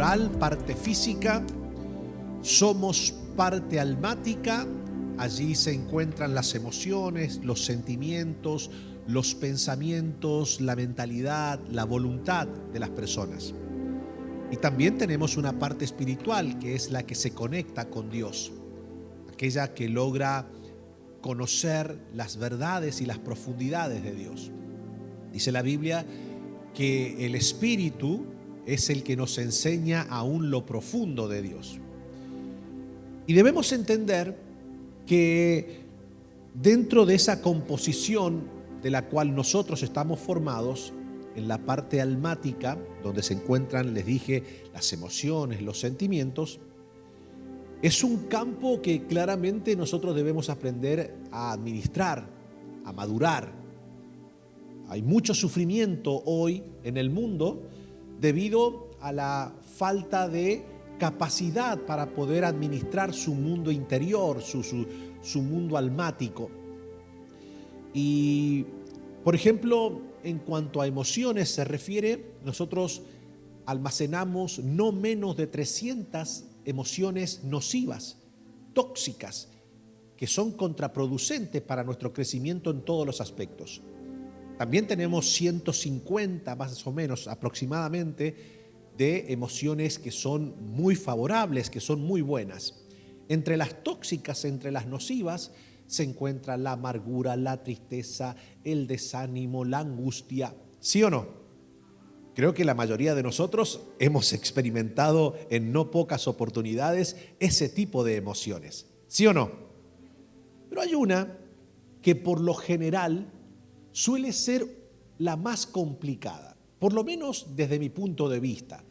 cerebral, parte física, somos parte almática. Allí se encuentran las emociones, los sentimientos, los pensamientos, la mentalidad, la voluntad de las personas. Y también tenemos una parte espiritual, que es la que se conecta con Dios, aquella que logra conocer las verdades y las profundidades de Dios. Dice la Biblia que el Espíritu es el que nos enseña aún lo profundo de Dios. Y debemos entender que dentro de esa composición de la cual nosotros estamos formados, en la parte almática, donde se encuentran, les dije, las emociones, los sentimientos, es un campo que claramente nosotros debemos aprender a administrar, a madurar. Hay mucho sufrimiento hoy en el mundo debido a la falta de capacidad para poder administrar su mundo interior, su mundo almático. Y, por ejemplo, en cuanto a emociones se refiere, nosotros almacenamos no menos de 300 emociones nocivas, tóxicas, que son contraproducentes para nuestro crecimiento en todos los aspectos. También tenemos 150 más o menos aproximadamente de emociones que son muy favorables, que son muy buenas. Entre las tóxicas, entre las nocivas, se encuentra la amargura, la tristeza, el desánimo, la angustia. ¿Sí o no? Creo que la mayoría de nosotros hemos experimentado en no pocas oportunidades ese tipo de emociones. ¿Sí o no? Pero hay una que por lo general suele ser la más complicada, por lo menos desde mi punto de vista.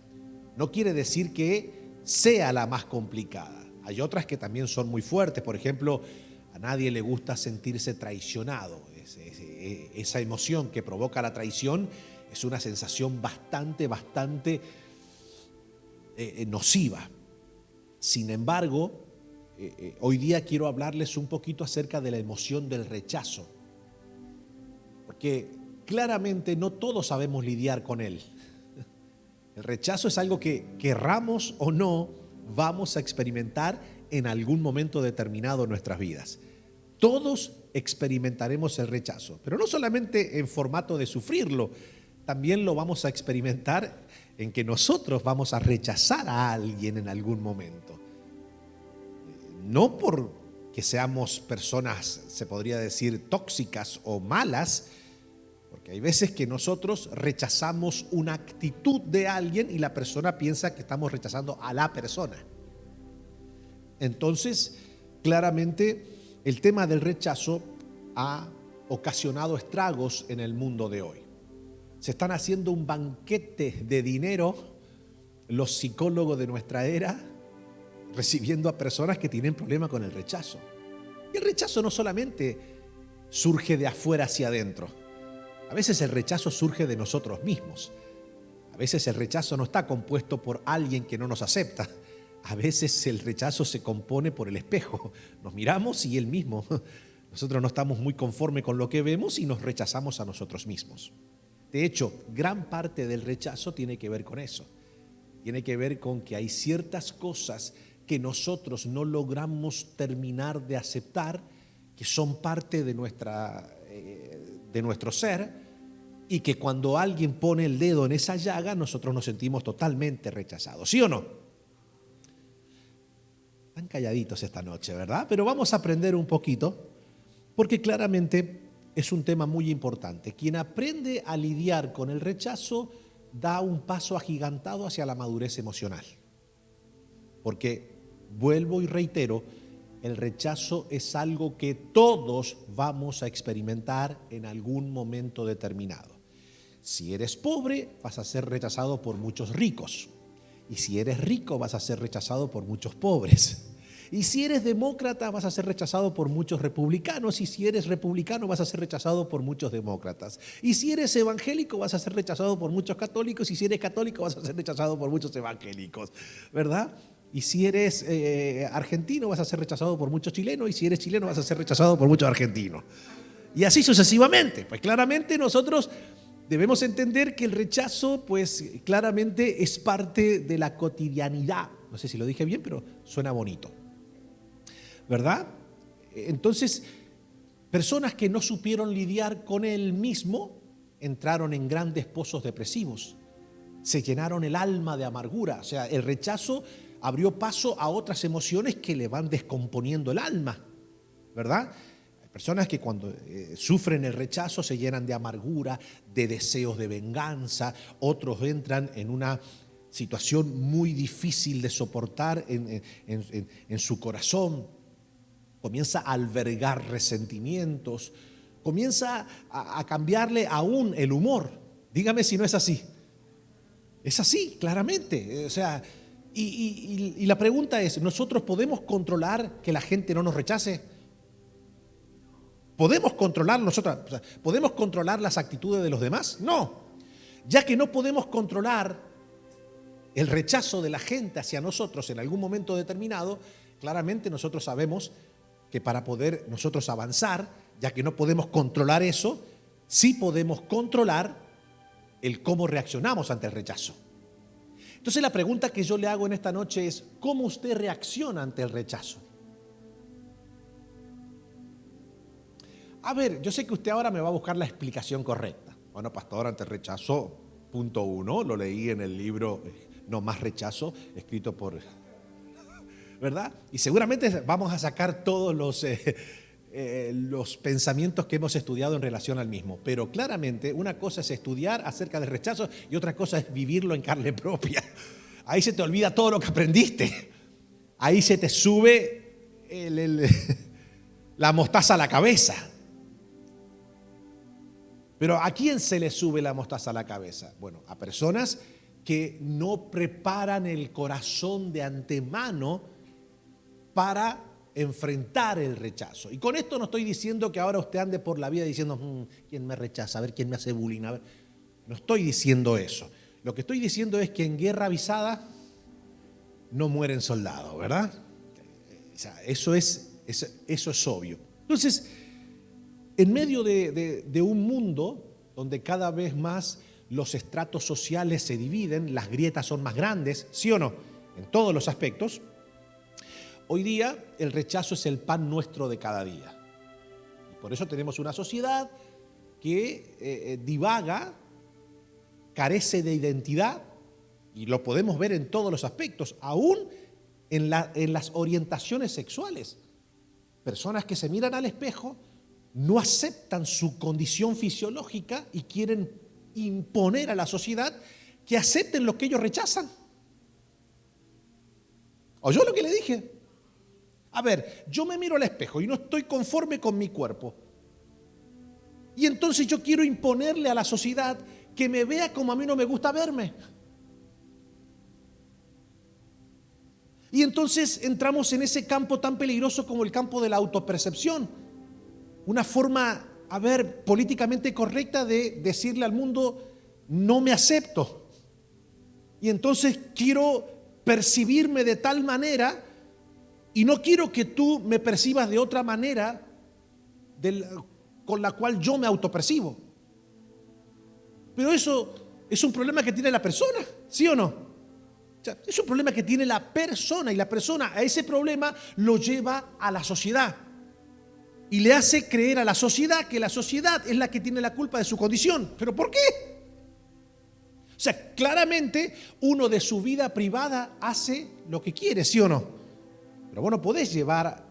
No quiere decir que sea la más complicada. Hay otras que también son muy fuertes. Por ejemplo, a nadie le gusta sentirse traicionado. Esa emoción que provoca la traición es una sensación bastante nociva. Sin embargo, hoy día quiero hablarles un poquito acerca de la emoción del rechazo. Porque claramente no todos sabemos lidiar con él. El rechazo es algo que, querramos o no, vamos a experimentar en algún momento determinado en nuestras vidas. Todos experimentaremos el rechazo, pero no solamente en formato de sufrirlo, también lo vamos a experimentar en que nosotros vamos a rechazar a alguien en algún momento. No porque seamos personas, se podría decir, tóxicas o malas, porque hay veces que nosotros rechazamos una actitud de alguien y la persona piensa que estamos rechazando a la persona. Entonces, claramente, el tema del rechazo ha ocasionado estragos en el mundo de hoy. Se están haciendo un banquete de dinero los psicólogos de nuestra era, recibiendo a personas que tienen problemas con el rechazo. Y el rechazo no solamente surge de afuera hacia adentro. A veces el rechazo surge de nosotros mismos. A veces el rechazo no está compuesto por alguien que no nos acepta. A veces el rechazo se compone por el espejo. Nos miramos y él mismo. Nosotros no estamos muy conformes con lo que vemos y nos rechazamos a nosotros mismos. De hecho, gran parte del rechazo tiene que ver con eso. Tiene que ver con que hay ciertas cosas que nosotros no logramos terminar de aceptar, que son parte de nuestro ser, y que cuando alguien pone el dedo en esa llaga, nosotros nos sentimos totalmente rechazados. ¿Sí o no? Están calladitos esta noche, ¿verdad? Pero vamos a aprender un poquito, porque claramente es un tema muy importante. Quien aprende a lidiar con el rechazo da un paso agigantado hacia la madurez emocional. Porque, vuelvo y reitero, el rechazo es algo que todos vamos a experimentar en algún momento determinado. Si eres pobre, vas a ser rechazado por muchos ricos. Y si eres rico, vas a ser rechazado por muchos pobres. Y si eres demócrata, vas a ser rechazado por muchos republicanos. Y si eres republicano, vas a ser rechazado por muchos demócratas. Y si eres evangélico, vas a ser rechazado por muchos católicos. Y si eres católico, vas a ser rechazado por muchos evangélicos, ¿verdad? Y si eres argentino, vas a ser rechazado por muchos chilenos. Y si eres chileno, vas a ser rechazado por muchos argentinos. Y así sucesivamente. Pues claramente nosotros debemos entender que el rechazo, pues claramente es parte de la cotidianidad. No sé si lo dije bien, pero suena bonito, ¿verdad? Entonces, personas que no supieron lidiar con él mismo entraron en grandes pozos depresivos, se llenaron el alma de amargura. O sea, el rechazo abrió paso a otras emociones que le van descomponiendo el alma, ¿verdad? Hay personas que cuando sufren el rechazo se llenan de amargura, de deseos de venganza. Otros entran en una situación muy difícil de soportar en su corazón. Comienza a albergar resentimientos, comienza a cambiarle aún el humor. Dígame si no es así. Es así, claramente. O sea, y la pregunta es, ¿nosotros podemos controlar que la gente no nos rechace? ¿Podemos controlar nosotros? O sea, ¿podemos controlar las actitudes de los demás? No. Ya que no podemos controlar el rechazo de la gente hacia nosotros en algún momento determinado, claramente nosotros sabemos que para poder nosotros avanzar, ya que no podemos controlar eso, sí podemos controlar el cómo reaccionamos ante el rechazo. Entonces la pregunta que yo le hago en esta noche es, ¿cómo usted reacciona ante el rechazo? A ver, yo sé que usted ahora me va a buscar la explicación correcta. Bueno, pastor, ante el rechazo, punto 1, lo leí en el libro No más rechazo, escrito por... ¿verdad? Y seguramente vamos a sacar todos los pensamientos que hemos estudiado en relación al mismo. Pero claramente una cosa es estudiar acerca del rechazo y otra cosa es vivirlo en carne propia. Ahí se te olvida todo lo que aprendiste. Ahí se te sube la mostaza a la cabeza. Pero ¿a quién se le sube la mostaza a la cabeza? Bueno, a personas que no preparan el corazón de antemano para enfrentar el rechazo. Y con esto no estoy diciendo que ahora usted ande por la vida diciendo, ¿quién me rechaza? A ver, ¿quién me hace bullying? A ver. No estoy diciendo eso. Lo que estoy diciendo es que en guerra avisada no mueren soldados, ¿verdad? O sea, eso es obvio. Entonces, en medio de un mundo donde cada vez más los estratos sociales se dividen, las grietas son más grandes, ¿sí o no? En todos los aspectos. Hoy día el rechazo es el pan nuestro de cada día. Y por eso tenemos una sociedad que divaga, carece de identidad, y lo podemos ver en todos los aspectos, aún en las orientaciones sexuales. Personas que se miran al espejo, no aceptan su condición fisiológica y quieren imponer a la sociedad que acepten lo que ellos rechazan. ¿Oyó lo que le dije? A ver, yo me miro al espejo y no estoy conforme con mi cuerpo. Y entonces yo quiero imponerle a la sociedad que me vea como a mí no me gusta verme. Y entonces entramos en ese campo tan peligroso como el campo de la autopercepción. Una forma, a ver, políticamente correcta de decirle al mundo, no me acepto. Y entonces quiero percibirme de tal manera y no quiero que tú me percibas de otra manera con la cual yo me autopercibo. Pero eso es un problema que tiene la persona, ¿sí o no? O sea, es un problema que tiene la persona y la persona a ese problema lo lleva a la sociedad y le hace creer a la sociedad que la sociedad es la que tiene la culpa de su condición. ¿Pero por qué? O sea, claramente uno de su vida privada hace lo que quiere, ¿sí o no? Pero vos no podés llevar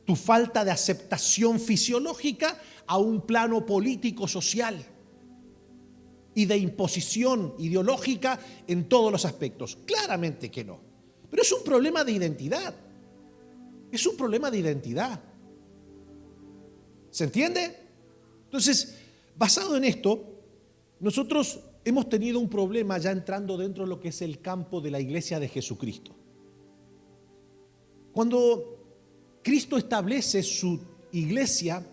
tu falta de aceptación fisiológica a un plano político, social y de imposición ideológica en todos los aspectos. Claramente que no. Pero es un problema de identidad. Es un problema de identidad. ¿Se entiende? Entonces, basado en esto, nosotros hemos tenido un problema ya entrando dentro de lo que es el campo de la iglesia de Jesucristo. Cuando Cristo establece su iglesia,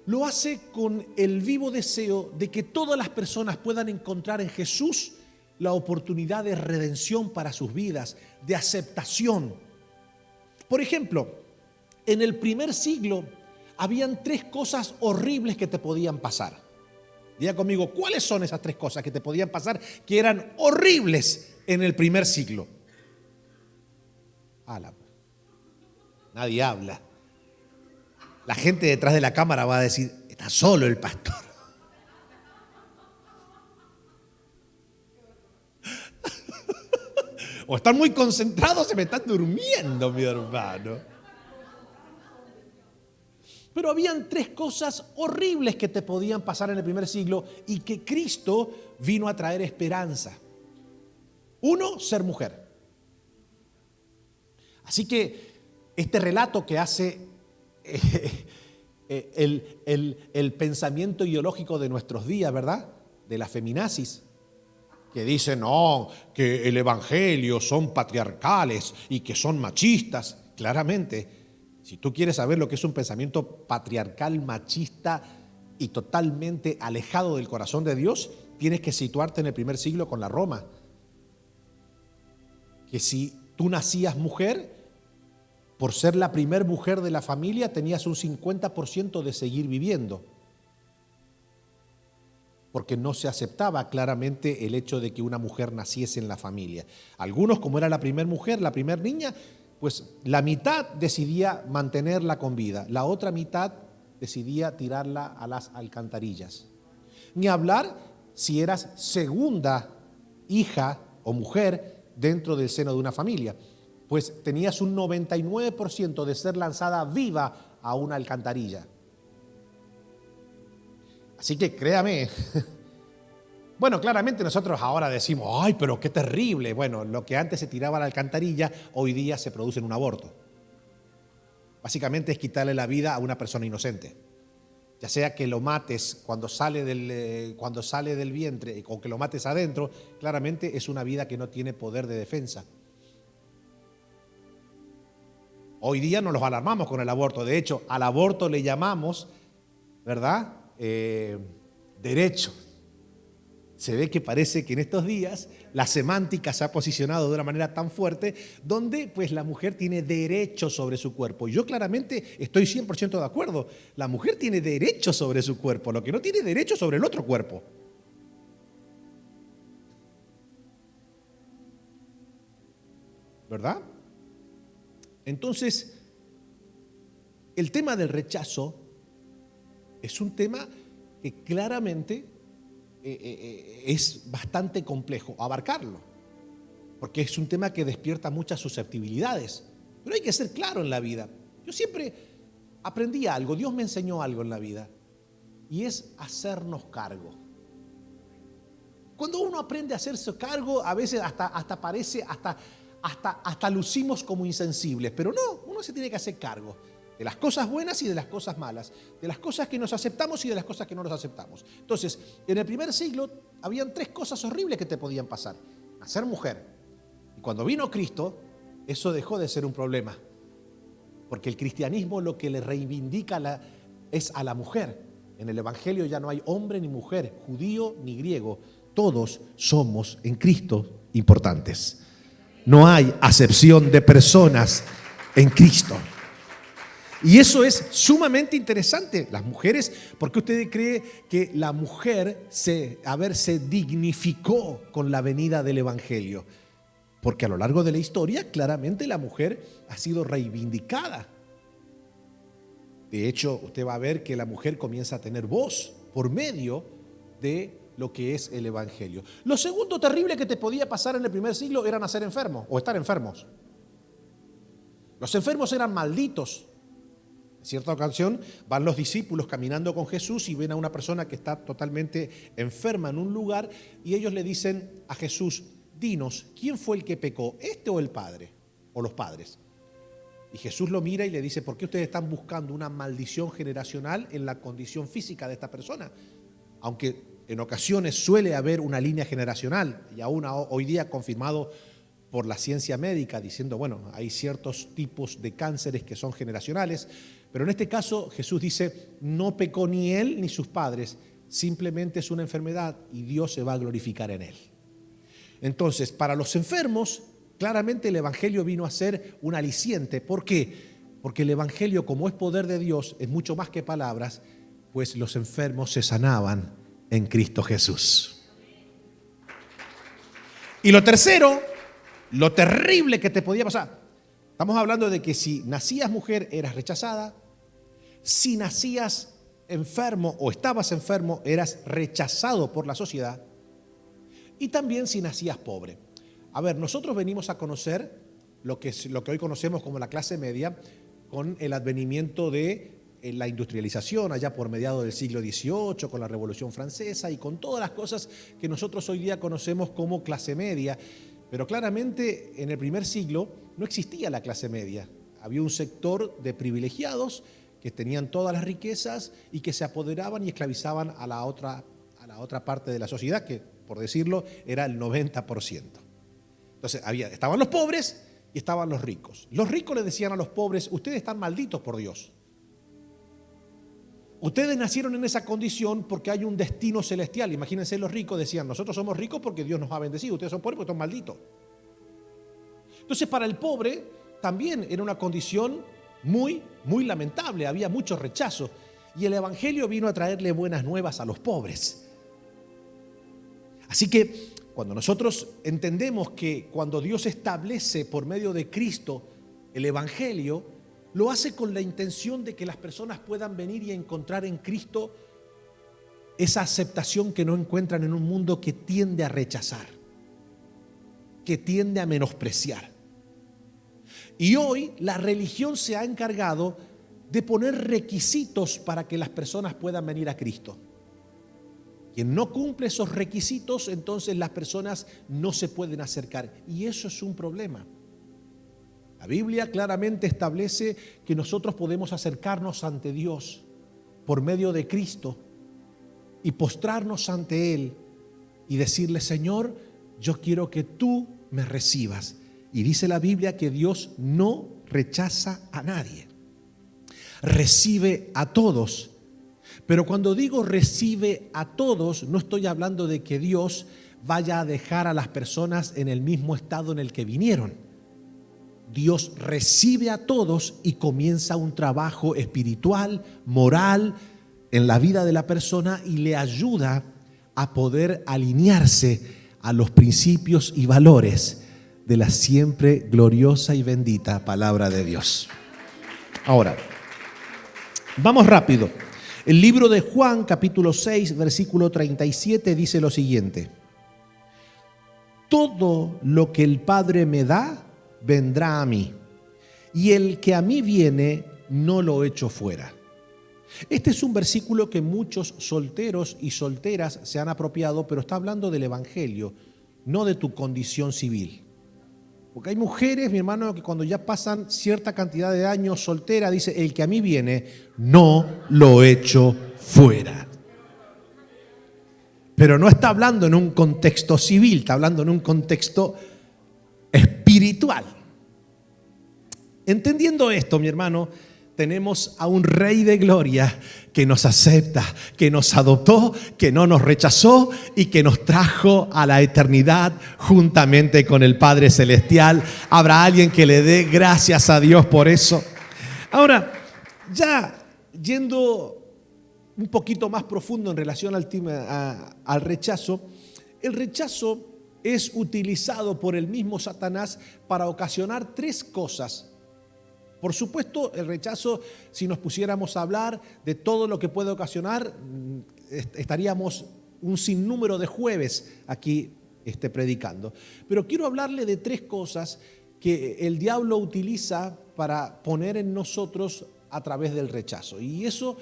lo hace con el vivo deseo de que todas las personas puedan encontrar en Jesús la oportunidad de redención para sus vidas, de aceptación. Por ejemplo, en el primer siglo habían 3 cosas horribles que te podían pasar. Diga conmigo, ¿cuáles son esas 3 cosas que te podían pasar que eran horribles en el primer siglo? Nadie habla. La gente detrás de la cámara va a decir, está solo el pastor. O están muy concentrados, se me están durmiendo, mi hermano. Pero habían 3 cosas horribles que te podían pasar en el primer siglo y que Cristo vino a traer esperanza. 1, ser mujer. Así que este relato que hace el pensamiento ideológico de nuestros días, ¿verdad? De la feminazis, que dice, no, que el evangelio son patriarcales y que son machistas. Claramente, si tú quieres saber lo que es un pensamiento patriarcal, machista y totalmente alejado del corazón de Dios, tienes que situarte en el primer siglo con la Roma. Que si tú nacías mujer, por ser la primer mujer de la familia, tenías un 50% de seguir viviendo. Porque no se aceptaba claramente el hecho de que una mujer naciese en la familia. Algunos, como era la primer mujer, la primer niña, pues la mitad decidía mantenerla con vida, la otra mitad decidía tirarla a las alcantarillas. Ni hablar si eras segunda hija o mujer dentro del seno de una familia, pues tenías un 99% de ser lanzada viva a una alcantarilla. Así que créame, bueno, claramente nosotros ahora decimos, ay, pero qué terrible. Bueno, lo que antes se tiraba a la alcantarilla, hoy día se produce en un aborto. Básicamente es quitarle la vida a una persona inocente. Ya sea que lo mates cuando sale del vientre o que lo mates adentro, claramente es una vida que no tiene poder de defensa. Hoy día nos los alarmamos con el aborto. De hecho, al aborto le llamamos, ¿verdad? Derecho. Se ve que parece que en estos días la semántica se ha posicionado de una manera tan fuerte donde pues la mujer tiene derecho sobre su cuerpo. Y yo claramente estoy 100% de acuerdo. La mujer tiene derecho sobre su cuerpo, lo que no tiene derecho sobre el otro cuerpo. ¿Verdad? Entonces, el tema del rechazo es un tema que claramente es bastante complejo abarcarlo, porque es un tema que despierta muchas susceptibilidades, pero hay que ser claro en la vida. Yo siempre aprendí algo, Dios me enseñó algo en la vida, y es hacernos cargo. Cuando uno aprende a hacerse cargo, a veces hasta parece, hasta lucimos como insensibles, pero no, uno se tiene que hacer cargo de las cosas buenas y de las cosas malas, de las cosas que nos aceptamos y de las cosas que no nos aceptamos. Entonces, en el primer siglo habían 3 cosas horribles que te podían pasar. Nacer mujer. Y cuando vino Cristo, eso dejó de ser un problema. Porque el cristianismo lo que le reivindica es a la mujer. En el evangelio ya no hay hombre ni mujer, judío ni griego. Todos somos en Cristo importantes. No hay acepción de personas en Cristo. Y eso es sumamente interesante. Las mujeres, ¿por qué usted cree que la mujer se dignificó con la venida del evangelio? Porque a lo largo de la historia, claramente la mujer ha sido reivindicada. De hecho, usted va a ver que la mujer comienza a tener voz por medio de lo que es el evangelio. Lo segundo terrible que te podía pasar en el primer siglo era nacer enfermo o estar enfermos. Los enfermos eran malditos. En cierta ocasión van los discípulos caminando con Jesús y ven a una persona que está totalmente enferma en un lugar y ellos le dicen a Jesús, dinos, ¿quién fue el que pecó, este o el padre o los padres? Y Jesús lo mira y le dice, ¿por qué ustedes están buscando una maldición generacional en la condición física de esta persona? Aunque en ocasiones suele haber una línea generacional y aún hoy día confirmado por la ciencia médica diciendo, bueno, hay ciertos tipos de cánceres que son generacionales, pero en este caso Jesús dice, no pecó ni él ni sus padres, simplemente es una enfermedad y Dios se va a glorificar en él. Entonces, para los enfermos, claramente el evangelio vino a ser un aliciente. ¿Por qué? Porque el evangelio, como es poder de Dios, es mucho más que palabras, pues los enfermos se sanaban en Cristo Jesús. Y lo tercero, lo terrible que te podía pasar. Estamos hablando de que si nacías mujer eras rechazada, si nacías enfermo o estabas enfermo eras rechazado por la sociedad, y también si nacías pobre. A ver, nosotros venimos a conocer lo que hoy conocemos como la clase media con el advenimiento de la industrialización allá por mediados del siglo XVIII, con la Revolución Francesa y con todas las cosas que nosotros hoy día conocemos como clase media. Pero claramente en el primer siglo no existía la clase media. Había un sector de privilegiados que tenían todas las riquezas y que se apoderaban y esclavizaban a la otra parte de la sociedad, que por decirlo era el 90%. Entonces estaban los pobres y estaban los ricos. Los ricos le decían a los pobres: ustedes están malditos por Dios. Ustedes nacieron en esa condición porque hay un destino celestial. Imagínense, los ricos decían: nosotros somos ricos porque Dios nos ha bendecido. Ustedes son pobres porque son malditos. Entonces, para el pobre también era una condición muy, muy lamentable. Había mucho rechazo. Y el Evangelio vino a traerle buenas nuevas a los pobres. Así que cuando nosotros entendemos que cuando Dios establece por medio de Cristo el Evangelio, lo hace con la intención de que las personas puedan venir y encontrar en Cristo esa aceptación que no encuentran en un mundo que tiende a rechazar, que tiende a menospreciar. Y hoy la religión se ha encargado de poner requisitos para que las personas puedan venir a Cristo. Quien no cumple esos requisitos, entonces las personas no se pueden acercar. Y eso es un problema. La Biblia claramente establece que nosotros podemos acercarnos ante Dios por medio de Cristo y postrarnos ante Él y decirle: Señor, yo quiero que tú me recibas. Y dice la Biblia que Dios no rechaza a nadie. Recibe a todos. Pero cuando digo recibe a todos, no estoy hablando de que Dios vaya a dejar a las personas en el mismo estado en el que vinieron. Dios recibe a todos y comienza un trabajo espiritual, moral, en la vida de la persona y le ayuda a poder alinearse a los principios y valores de la siempre gloriosa y bendita palabra de Dios. Ahora, vamos rápido. El libro de Juan, capítulo 6, versículo 37, dice lo siguiente: todo lo que el Padre me da, vendrá a mí, y el que a mí viene, no lo echo fuera. Este es un versículo que muchos solteros y solteras se han apropiado, pero está hablando del Evangelio, no de tu condición civil. Porque hay mujeres, mi hermano, que cuando ya pasan cierta cantidad de años soltera, dice: el que a mí viene, no lo echo fuera. Pero no está hablando en un contexto civil, está hablando en un contexto espiritual. Entendiendo esto, mi hermano, tenemos a un Rey de Gloria que nos acepta, que nos adoptó, que no nos rechazó y que nos trajo a la eternidad juntamente con el Padre Celestial. ¿Habrá alguien que le dé gracias a Dios por eso? Ahora, ya yendo un poquito más profundo en relación al rechazo, el rechazo es utilizado por el mismo Satanás para ocasionar tres cosas. Por supuesto, el rechazo, si nos pusiéramos a hablar de todo lo que puede ocasionar, estaríamos un sinnúmero de jueves aquí predicando. Pero quiero hablarle de tres cosas que el diablo utiliza para poner en nosotros a través del rechazo. Y eso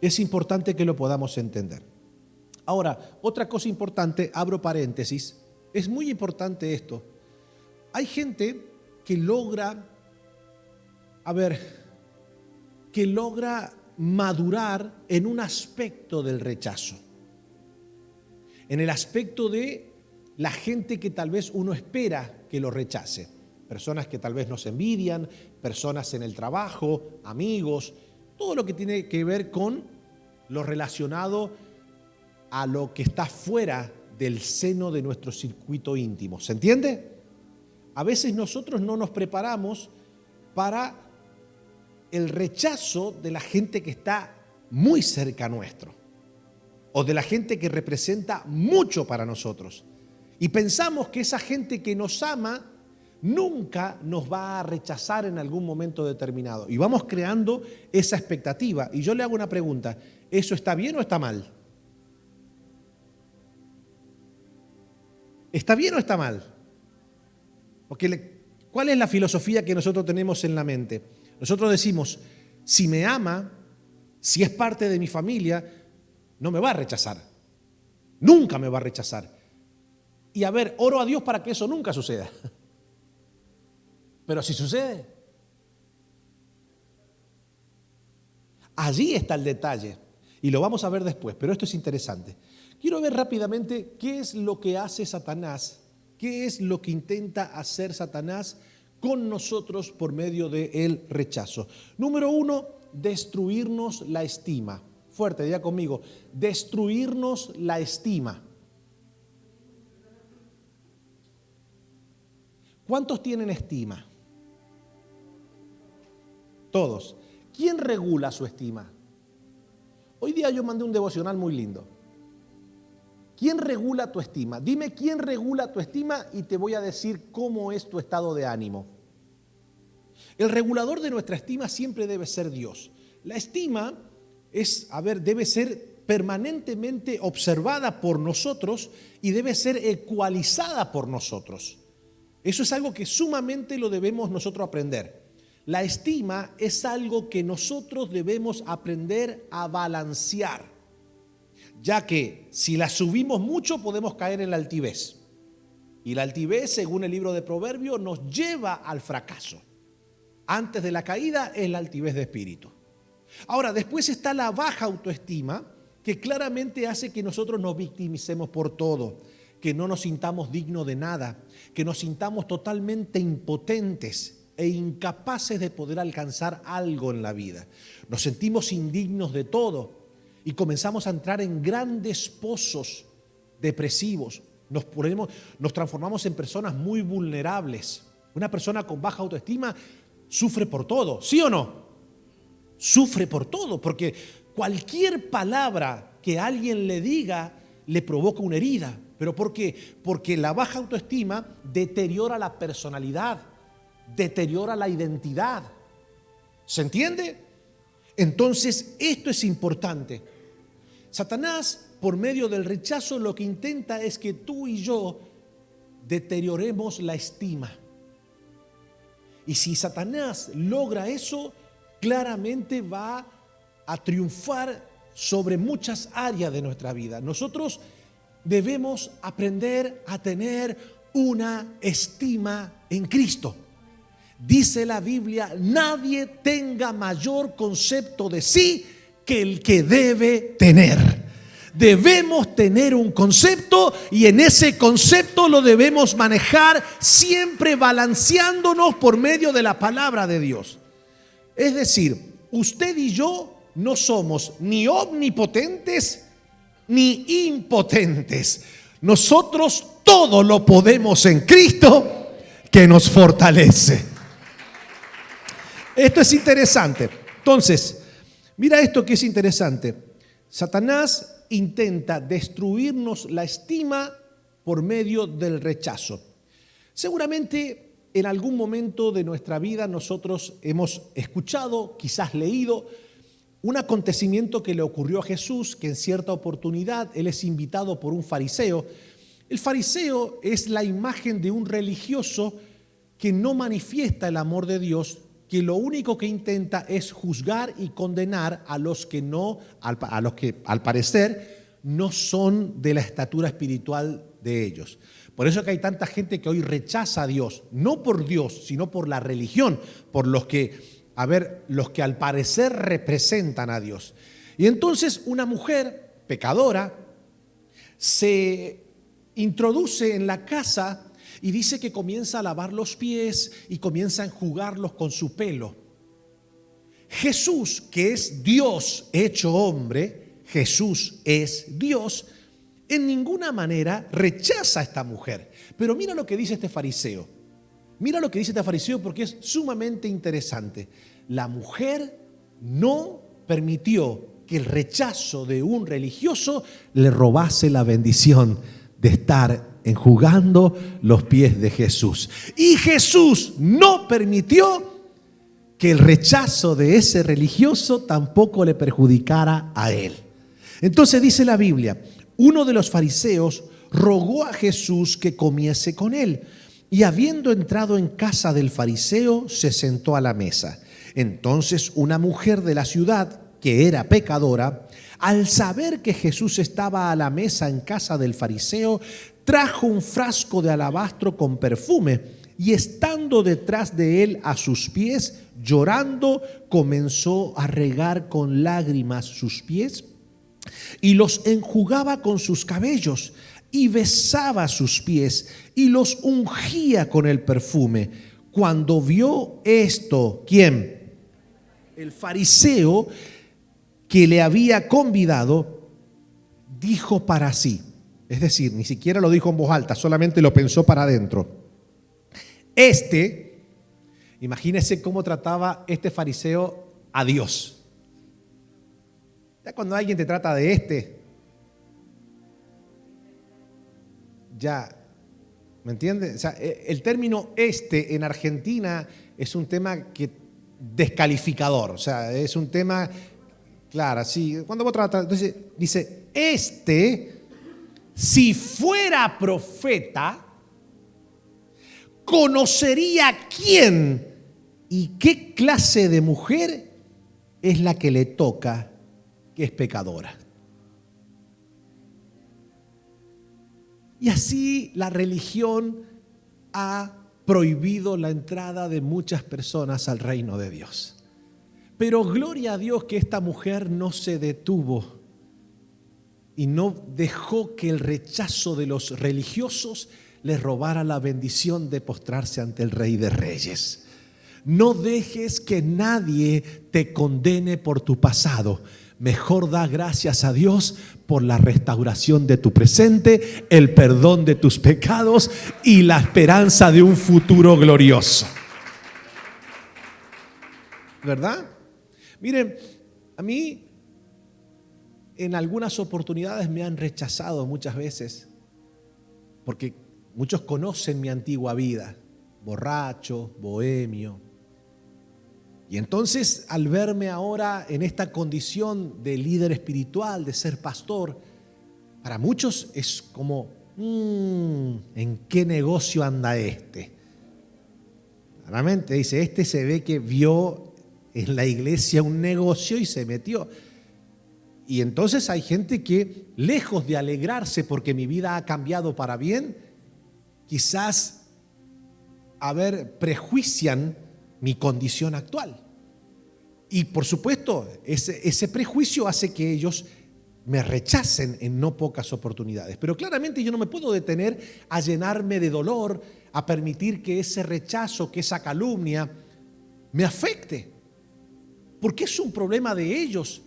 es importante que lo podamos entender. Ahora, otra cosa importante, abro paréntesis, es muy importante esto. Hay gente que logra madurar en un aspecto del rechazo. En el aspecto de la gente que tal vez uno espera que lo rechace. Personas que tal vez nos envidian, personas en el trabajo, amigos, todo lo que tiene que ver con lo relacionado a lo que está fuera del seno de nuestro circuito íntimo. ¿Se entiende? A veces nosotros no nos preparamos para el rechazo de la gente que está muy cerca nuestro. o de la gente que representa mucho para nosotros. Y pensamos que esa gente que nos ama nunca nos va a rechazar en algún momento determinado. Y vamos creando esa expectativa. Y yo le hago una pregunta, ¿eso está bien o está mal? ¿Está bien o está mal? Porque ¿cuál es la filosofía que nosotros tenemos en la mente? Nosotros decimos, si me ama, si es parte de mi familia, no me va a rechazar. Nunca me va a rechazar. Y a ver, oro a Dios para que eso nunca suceda. Pero si sucede, allí está el detalle. Y lo vamos a ver después, pero esto es interesante. Quiero ver rápidamente qué es lo que hace Satanás, qué es lo que intenta hacer Satanás con nosotros por medio del rechazo. Número 1, destruirnos la estima. Fuerte, diga conmigo, destruirnos la estima. ¿Cuántos tienen estima? Todos. ¿Quién regula su estima? Hoy día yo mandé un devocional muy lindo. ¿Quién regula tu estima? Dime quién regula tu estima y te voy a decir cómo es tu estado de ánimo. El regulador de nuestra estima siempre debe ser Dios. La estima debe ser permanentemente observada por nosotros y debe ser ecualizada por nosotros. Eso es algo que sumamente lo debemos nosotros aprender. La estima es algo que nosotros debemos aprender a balancear, ya que si la subimos mucho podemos caer en la altivez. Y la altivez, según el libro de Proverbios, nos lleva al fracaso. Antes de la caída es la altivez de espíritu. Ahora, después está la baja autoestima, que claramente hace que nosotros nos victimicemos por todo, que no nos sintamos dignos de nada, que nos sintamos totalmente impotentes e incapaces de poder alcanzar algo en la vida. Nos sentimos indignos de todo y comenzamos a entrar en grandes pozos depresivos. Nos transformamos en personas muy vulnerables. Una persona con baja autoestima sufre por todo, ¿sí o no? Sufre por todo, porque cualquier palabra que alguien le diga le provoca una herida. ¿Pero por qué? Porque la baja autoestima deteriora la personalidad, deteriora la identidad. ¿Se entiende? Entonces, esto es importante. Satanás, por medio del rechazo, lo que intenta es que tú y yo deterioremos la estima. Y si Satanás logra eso, claramente va a triunfar sobre muchas áreas de nuestra vida. Nosotros debemos aprender a tener una estima en Cristo. Dice la Biblia, nadie tenga mayor concepto de sí que el que debe tener. Debemos tener un concepto y en ese concepto lo debemos manejar siempre balanceándonos por medio de la palabra de Dios. Es decir, usted y yo no somos ni omnipotentes ni impotentes. Nosotros todo lo podemos en Cristo que nos fortalece. Esto es interesante. Entonces, mira esto que es interesante. Satanás intenta destruirnos la estima por medio del rechazo. Seguramente en algún momento de nuestra vida nosotros hemos escuchado, quizás leído, un acontecimiento que le ocurrió a Jesús, que en cierta oportunidad él es invitado por un fariseo. El fariseo es la imagen de un religioso que no manifiesta el amor de Dios, que lo único que intenta es juzgar y condenar a los que al parecer no son de la estatura espiritual de ellos. Por eso que hay tanta gente que hoy rechaza a Dios, no por Dios, sino por la religión, por los que al parecer representan a Dios. Y entonces una mujer pecadora se introduce en la casa y dice que comienza a lavar los pies y comienza a enjugarlos con su pelo. Jesús, que es Dios hecho hombre, Jesús es Dios, en ninguna manera rechaza a esta mujer. Pero mira lo que dice este fariseo. Mira lo que dice este fariseo porque es sumamente interesante. La mujer no permitió que el rechazo de un religioso le robase la bendición de estar enjugando los pies de Jesús. Y Jesús no permitió que el rechazo de ese religioso tampoco le perjudicara a él. Entonces dice la Biblia, uno de los fariseos rogó a Jesús que comiese con él, y habiendo entrado en casa del fariseo, se sentó a la mesa. Entonces una mujer de la ciudad, que era pecadora, al saber que Jesús estaba a la mesa en casa del fariseo, trajo un frasco de alabastro con perfume, y estando detrás de él a sus pies, llorando, comenzó a regar con lágrimas sus pies y los enjugaba con sus cabellos, y besaba sus pies y los ungía con el perfume. Cuando vio esto, ¿quién? El fariseo que le había convidado, dijo para sí, es decir, ni siquiera lo dijo en voz alta, solamente lo pensó para adentro. Imagínese cómo trataba este fariseo a Dios. Ya cuando alguien te trata de ya, ¿me entiendes? O sea, el término en Argentina es un tema que descalificador, o sea, es un tema, claro, sí, cuando vos tratas, entonces dice, si fuera profeta, conocería quién y qué clase de mujer es la que le toca, que es pecadora. Y así la religión ha prohibido la entrada de muchas personas al reino de Dios. Pero gloria a Dios que esta mujer no se detuvo y no dejó que el rechazo de los religiosos le robara la bendición de postrarse ante el Rey de Reyes. No dejes que nadie te condene por tu pasado. Mejor da gracias a Dios por la restauración de tu presente, el perdón de tus pecados y la esperanza de un futuro glorioso. ¿Verdad? Miren, a mí en algunas oportunidades me han rechazado muchas veces, porque muchos conocen mi antigua vida, borracho, bohemio. Y entonces, al verme ahora en esta condición de líder espiritual, de ser pastor, para muchos es como, ¿en qué negocio anda este? Claramente dice, se ve que vio en la iglesia un negocio y se metió. Y entonces hay gente que, lejos de alegrarse porque mi vida ha cambiado para bien, quizás, prejuician mi condición actual. Y por supuesto, ese prejuicio hace que ellos me rechacen en no pocas oportunidades. Pero claramente yo no me puedo detener a llenarme de dolor, a permitir que ese rechazo, que esa calumnia me afecte. Porque es un problema de ellos.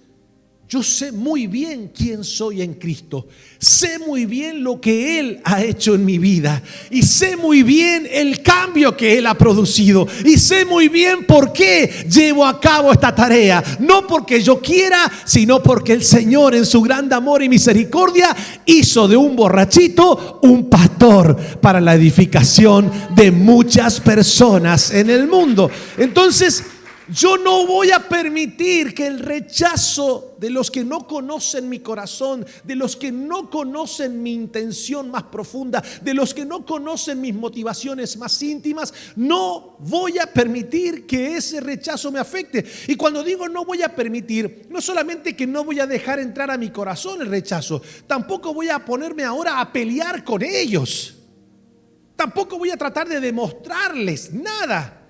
Yo sé muy bien quién soy en Cristo. Sé muy bien lo que Él ha hecho en mi vida. Y sé muy bien el cambio que Él ha producido. Y sé muy bien por qué llevo a cabo esta tarea. No porque yo quiera, sino porque el Señor, en su gran amor y misericordia, hizo de un borrachito un pastor para la edificación de muchas personas en el mundo. Entonces, yo no voy a permitir que el rechazo de los que no conocen mi corazón, de los que no conocen mi intención más profunda, de los que no conocen mis motivaciones más íntimas, no voy a permitir que ese rechazo me afecte. Y cuando digo no voy a permitir, no solamente que no voy a dejar entrar a mi corazón el rechazo, tampoco voy a ponerme ahora a pelear con ellos. Tampoco voy a tratar de demostrarles nada.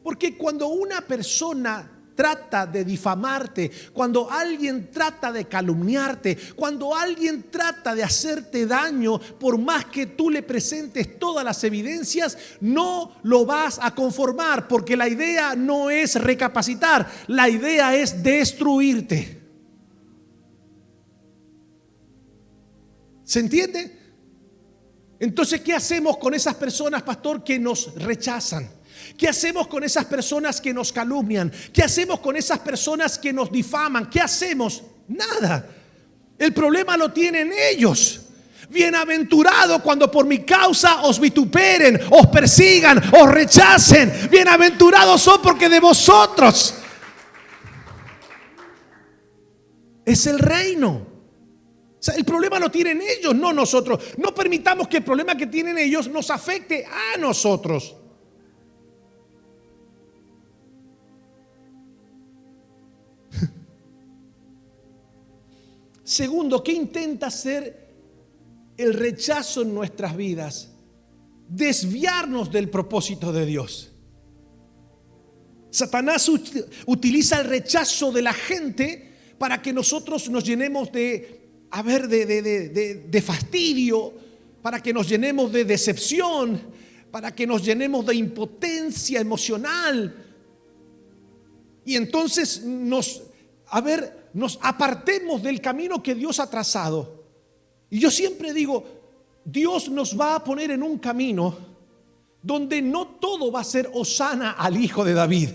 Porque cuando una persona trata de difamarte, cuando alguien trata de calumniarte, cuando alguien trata de hacerte daño, por más que tú le presentes todas las evidencias, no lo vas a conformar, porque la idea no es recapacitar, la idea es destruirte. ¿Se entiende? Entonces, ¿qué hacemos con esas personas, pastor, que nos rechazan? ¿Qué hacemos con esas personas que nos calumnian? ¿Qué hacemos con esas personas que nos difaman? ¿Qué hacemos? Nada. El problema lo tienen ellos. Bienaventurado cuando por mi causa os vituperen, os persigan, os rechacen. Bienaventurados son porque de vosotros es el reino. O sea, el problema lo tienen ellos, no nosotros. No permitamos que el problema que tienen ellos nos afecte a nosotros. Segundo, ¿qué intenta hacer el rechazo en nuestras vidas? Desviarnos del propósito de Dios. Satanás utiliza el rechazo de la gente para que nosotros nos llenemos de fastidio, para que nos llenemos de decepción, para que nos llenemos de impotencia emocional. Y entonces nos apartemos del camino que Dios ha trazado. Y yo siempre digo, Dios nos va a poner en un camino donde no todo va a ser hosana al hijo de David.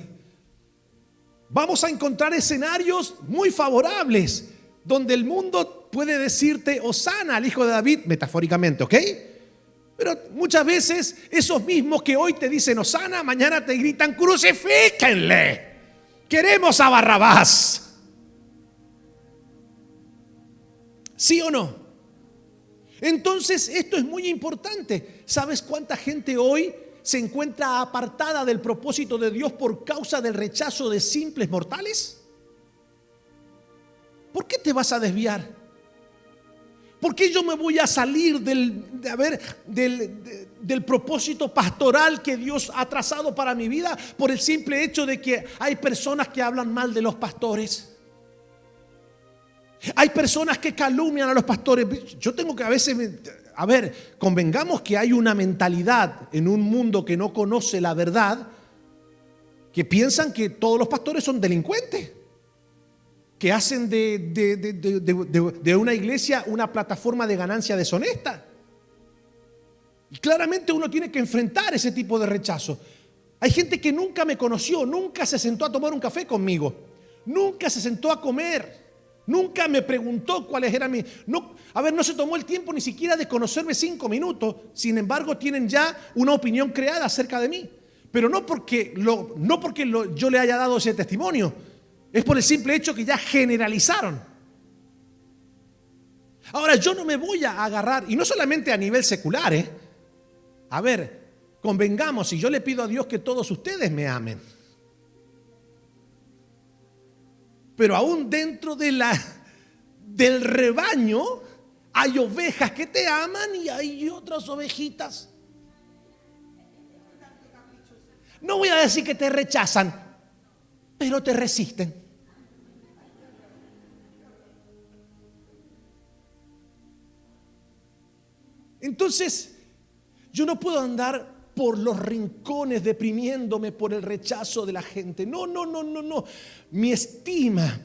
Vamos a encontrar escenarios muy favorables donde el mundo puede decirte hosana al hijo de David, metafóricamente, ¿ok? Pero muchas veces esos mismos que hoy te dicen hosana, mañana te gritan crucifíquenle. Queremos a Barrabás. ¿Sí o no? Entonces esto es muy importante. ¿Sabes cuánta gente hoy se encuentra apartada del propósito de Dios por causa del rechazo de simples mortales? ¿Por qué te vas a desviar? ¿Por qué yo me voy a salir del propósito pastoral que Dios ha trazado para mi vida por el simple hecho de que hay personas que hablan mal de los pastores? Hay personas que calumnian a los pastores. Yo tengo que a veces, convengamos que hay una mentalidad en un mundo que no conoce la verdad, que piensan que todos los pastores son delincuentes, que hacen de una iglesia una plataforma de ganancia deshonesta. Y claramente uno tiene que enfrentar ese tipo de rechazo. Hay gente que nunca me conoció, nunca se sentó a tomar un café conmigo, nunca se sentó a comer. Nunca me preguntó cuáles eran mis... No se tomó el tiempo ni siquiera de conocerme 5 minutos. Sin embargo, tienen ya una opinión creada acerca de mí. Pero no porque yo le haya dado ese testimonio. Es por el simple hecho que ya generalizaron. Ahora, yo no me voy a agarrar, y no solamente a nivel secular, convengamos, y yo le pido a Dios que todos ustedes me amen. Pero aún dentro del rebaño hay ovejas que te aman y hay otras ovejitas. No voy a decir que te rechazan, pero te resisten. Entonces, yo no puedo andar por los rincones deprimiéndome por el rechazo de la gente. No. Mi estima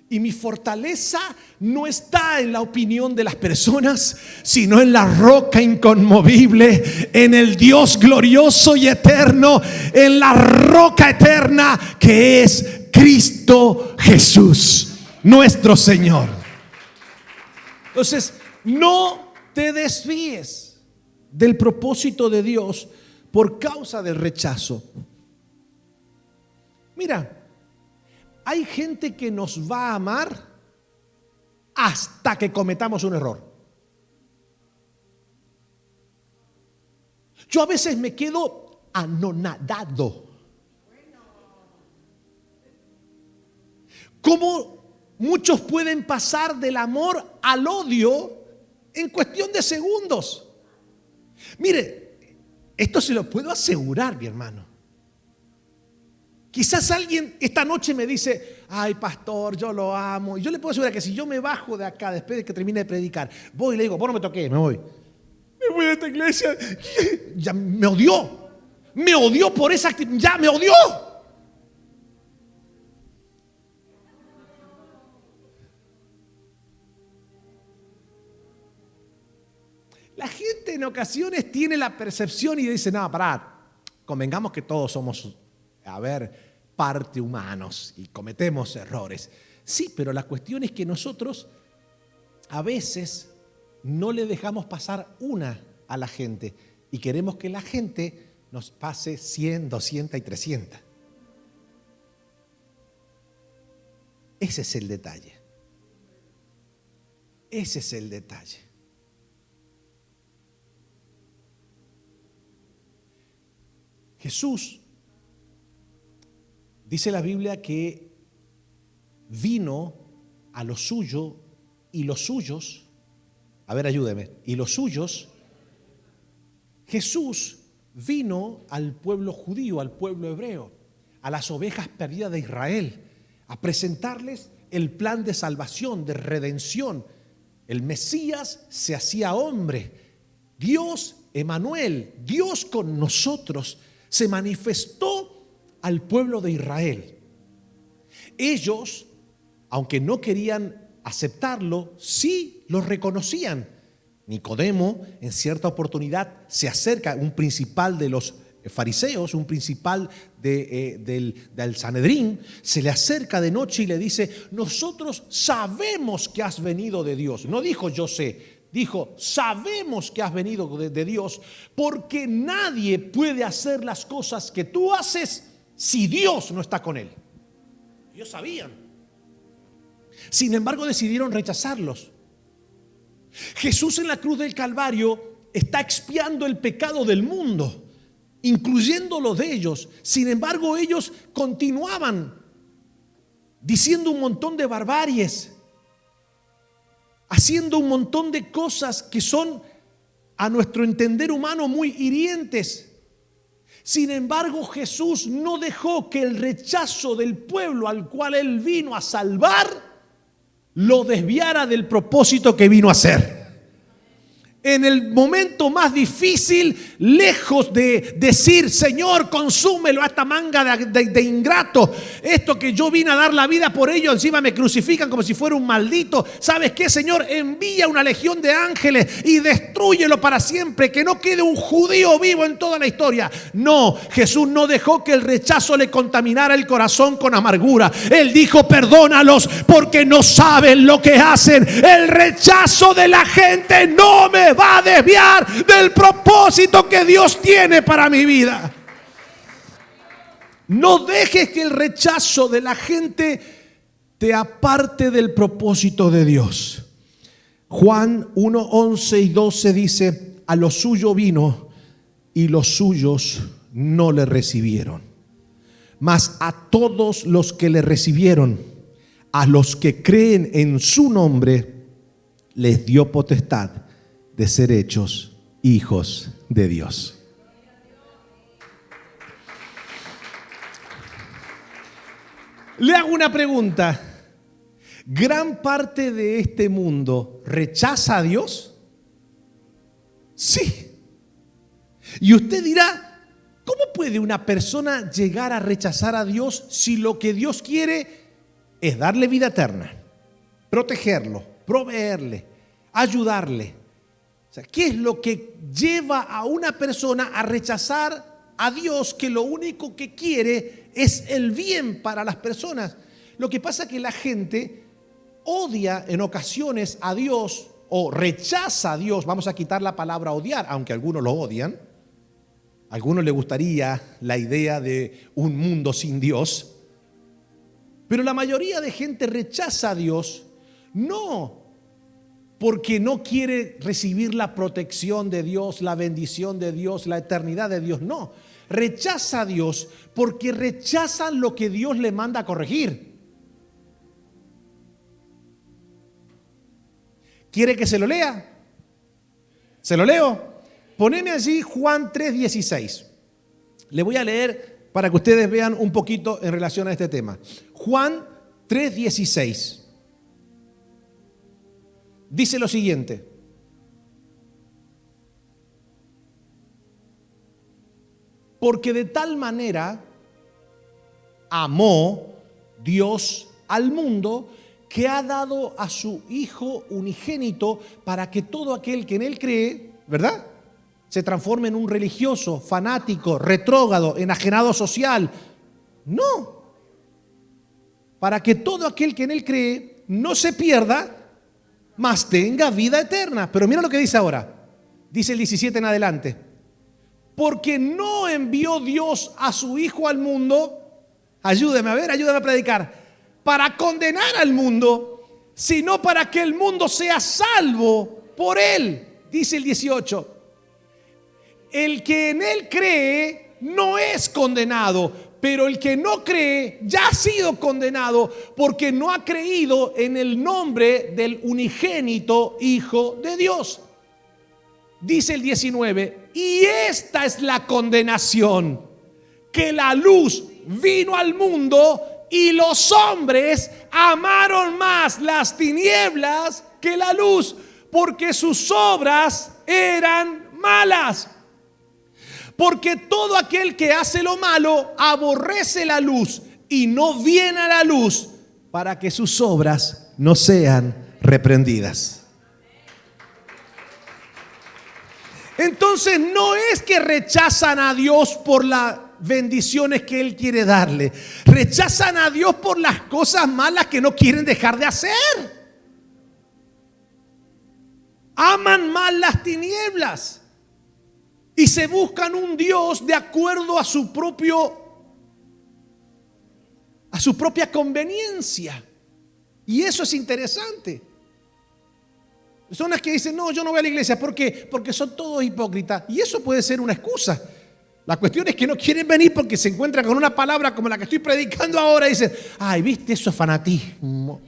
y mi fortaleza no está en la opinión de las personas, sino en la roca inconmovible, en el Dios glorioso y eterno, en la roca eterna que es Cristo Jesús, nuestro Señor. Entonces, no te desvíes del propósito de Dios por causa del rechazo. Mira, hay gente que nos va a amar hasta que cometamos un error. Yo a veces me quedo anonadado. ¿Cómo muchos pueden pasar del amor al odio en cuestión de segundos? Mire, esto se lo puedo asegurar, mi hermano. Quizás alguien esta noche me dice, ay pastor, yo lo amo. Y yo le puedo asegurar que si yo me bajo de acá después de que termine de predicar, voy y le digo, vos no me toques, me voy. Me voy de esta iglesia. Ya me odió. Me odió por esa actitud. Ya me odió. La gente en ocasiones tiene la percepción y dice, no, pará, convengamos que todos somos, parte humanos y cometemos errores. Sí, pero la cuestión es que nosotros a veces no le dejamos pasar una a la gente y queremos que la gente nos pase 100, 200 y 300. Ese es el detalle. Ese es el detalle. Jesús, dice la Biblia que vino a lo suyo y los suyos, ayúdeme, y los suyos, Jesús vino al pueblo judío, al pueblo hebreo, a las ovejas perdidas de Israel, a presentarles el plan de salvación, de redención. El Mesías se hacía hombre. Dios, Emanuel, Dios con nosotros, se manifestó al pueblo de Israel. Ellos, aunque no querían aceptarlo, sí lo reconocían. Nicodemo, en cierta oportunidad, se acerca, un principal de los fariseos, un principal del Sanedrín, se le acerca de noche y le dice: nosotros sabemos que has venido de Dios. No dijo yo sé, dijo sabemos que has venido de Dios, porque nadie puede hacer las cosas que tú haces si Dios no está con él. Ellos sabían. Sin embargo, decidieron rechazarlos. Jesús en la cruz del Calvario está expiando el pecado del mundo, incluyendo los de ellos. Sin embargo, ellos continuaban diciendo un montón de barbaries, haciendo un montón de cosas que son, a nuestro entender humano, muy hirientes. Sin embargo, Jesús no dejó que el rechazo del pueblo al cual Él vino a salvar lo desviara del propósito que vino a hacer. En el momento más difícil, lejos de decir: Señor, consúmelo a esta manga de ingrato, esto que yo vine a dar la vida por ellos, encima me crucifican como si fuera un maldito. ¿Sabes qué, Señor? Envía una legión de ángeles y destrúyelo para siempre, que no quede un judío vivo en toda la historia. No, Jesús no dejó que el rechazo le contaminara el corazón con amargura. Él dijo: perdónalos porque no saben lo que hacen. El rechazo de la gente no me va a desviar del propósito que Dios tiene para mi vida. No dejes que el rechazo de la gente te aparte del propósito de Dios. Juan 1, 11 y 12 dice: a lo suyo vino y los suyos no le recibieron. Mas a todos los que le recibieron, a los que creen en su nombre, les dio potestad de ser hechos hijos de Dios. Le hago una pregunta. ¿Gran parte de este mundo rechaza a Dios? Sí. Y usted dirá: ¿cómo puede una persona llegar a rechazar a Dios si lo que Dios quiere es darle vida eterna, protegerlo, proveerle, ayudarle? O sea, ¿qué es lo que lleva a una persona a rechazar a Dios, que lo único que quiere es el bien para las personas? Lo que pasa es que la gente odia en ocasiones a Dios o rechaza a Dios. Vamos a quitar la palabra odiar, aunque algunos lo odian. A algunos les gustaría la idea de un mundo sin Dios. Pero la mayoría de gente rechaza a Dios no porque no quiere recibir la protección de Dios, la bendición de Dios, la eternidad de Dios. No, rechaza a Dios porque rechazan lo que Dios le manda a corregir. ¿Quiere que se lo lea? ¿Se lo leo? Poneme allí Juan 3:16. Le voy a leer para que ustedes vean un poquito en relación a este tema. Juan 3:16. Dice lo siguiente: porque de tal manera amó Dios al mundo, que ha dado a su Hijo unigénito, para que todo aquel que en Él cree, ¿verdad?, se transforme en un religioso, fanático, retrógrado, enajenado social. No. Para que todo aquel que en Él cree no se pierda, mas tenga vida eterna. Pero mira lo que dice ahora. Dice el 17 en adelante. Porque no envió Dios a su Hijo al mundo, ayúdame a predicar, para condenar al mundo, sino para que el mundo sea salvo por Él. Dice el 18. El que en Él cree no es condenado, pero el que no cree ya ha sido condenado porque no ha creído en el nombre del unigénito Hijo de Dios. Dice el 19, y esta es la condenación, que la luz vino al mundo y los hombres amaron más las tinieblas que la luz, porque sus obras eran malas. Porque todo aquel que hace lo malo aborrece la luz y no viene a la luz para que sus obras no sean reprendidas. Entonces no es que rechazan a Dios por las bendiciones que Él quiere darle. Rechazan a Dios por las cosas malas que no quieren dejar de hacer. Aman más las tinieblas y se buscan un Dios de acuerdo a su propia conveniencia. Y eso es interesante. Personas que dicen, no, yo no voy a la iglesia. ¿Por qué? Porque son todos hipócritas. Y eso puede ser una excusa. La cuestión es que no quieren venir porque se encuentran con una palabra como la que estoy predicando ahora y dicen, ay, viste, eso es fanatismo.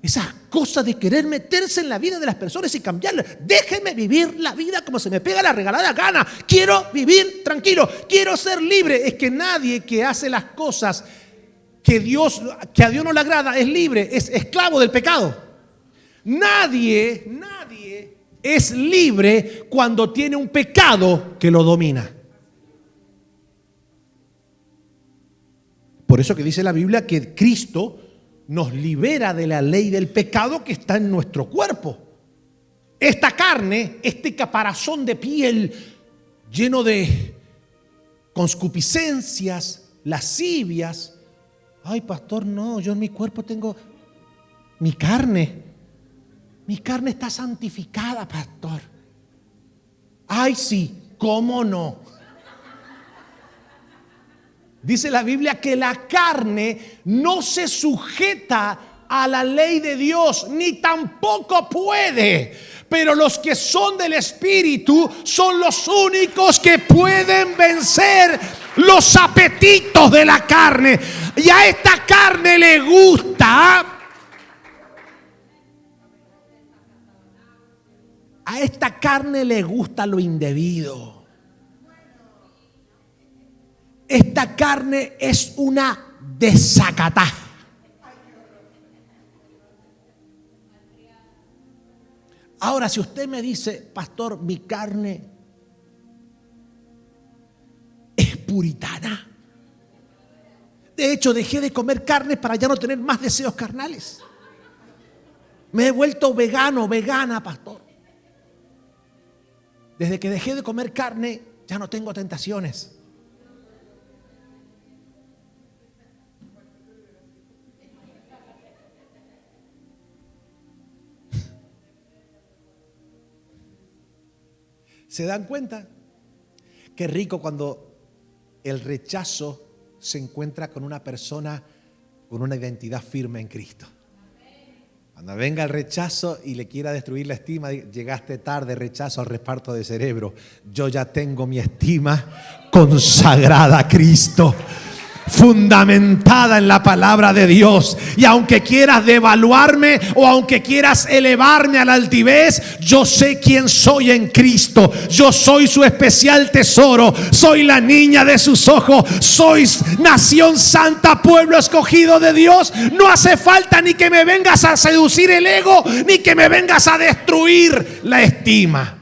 Esa cosa de querer meterse en la vida de las personas y cambiarla. Déjenme vivir la vida como se me pega la regalada gana. Quiero vivir tranquilo. Quiero ser libre. Es que nadie que hace las cosas que a Dios no le agrada es libre, es esclavo del pecado. Nadie es libre cuando tiene un pecado que lo domina. Por eso que dice la Biblia que Cristo nos libera de la ley del pecado que está en nuestro cuerpo. Esta carne, este caparazón de piel lleno de concupiscencias, lascivias. Ay, pastor, no, yo en mi cuerpo tengo mi carne. Mi carne está santificada, pastor. Ay, sí, ¿cómo no? Dice la Biblia que la carne no se sujeta a la ley de Dios, ni tampoco puede. Pero los que son del Espíritu son los únicos que pueden vencer los apetitos de la carne. Y a esta carne le gusta. A esta carne le gusta lo indebido. Esta carne es una desacatá. Ahora, si usted me dice, pastor, mi carne es puritana. De hecho, dejé de comer carne para ya no tener más deseos carnales. Me he vuelto vegana, pastor. Desde que dejé de comer carne, ya no tengo tentaciones. ¿Se dan cuenta? Qué rico cuando el rechazo se encuentra con una persona con una identidad firme en Cristo. Cuando venga el rechazo y le quiera destruir la estima, llegaste tarde, rechazo al reparto de cerebro. Yo ya tengo mi estima consagrada a Cristo, fundamentada en la palabra de Dios. Y aunque quieras devaluarme o aunque quieras elevarme a la altivez, yo sé quién soy en Cristo. Yo soy su especial tesoro, soy la niña de sus ojos, sois nación santa, pueblo escogido de Dios. No hace falta ni que me vengas a seducir el ego, ni que me vengas a destruir la estima.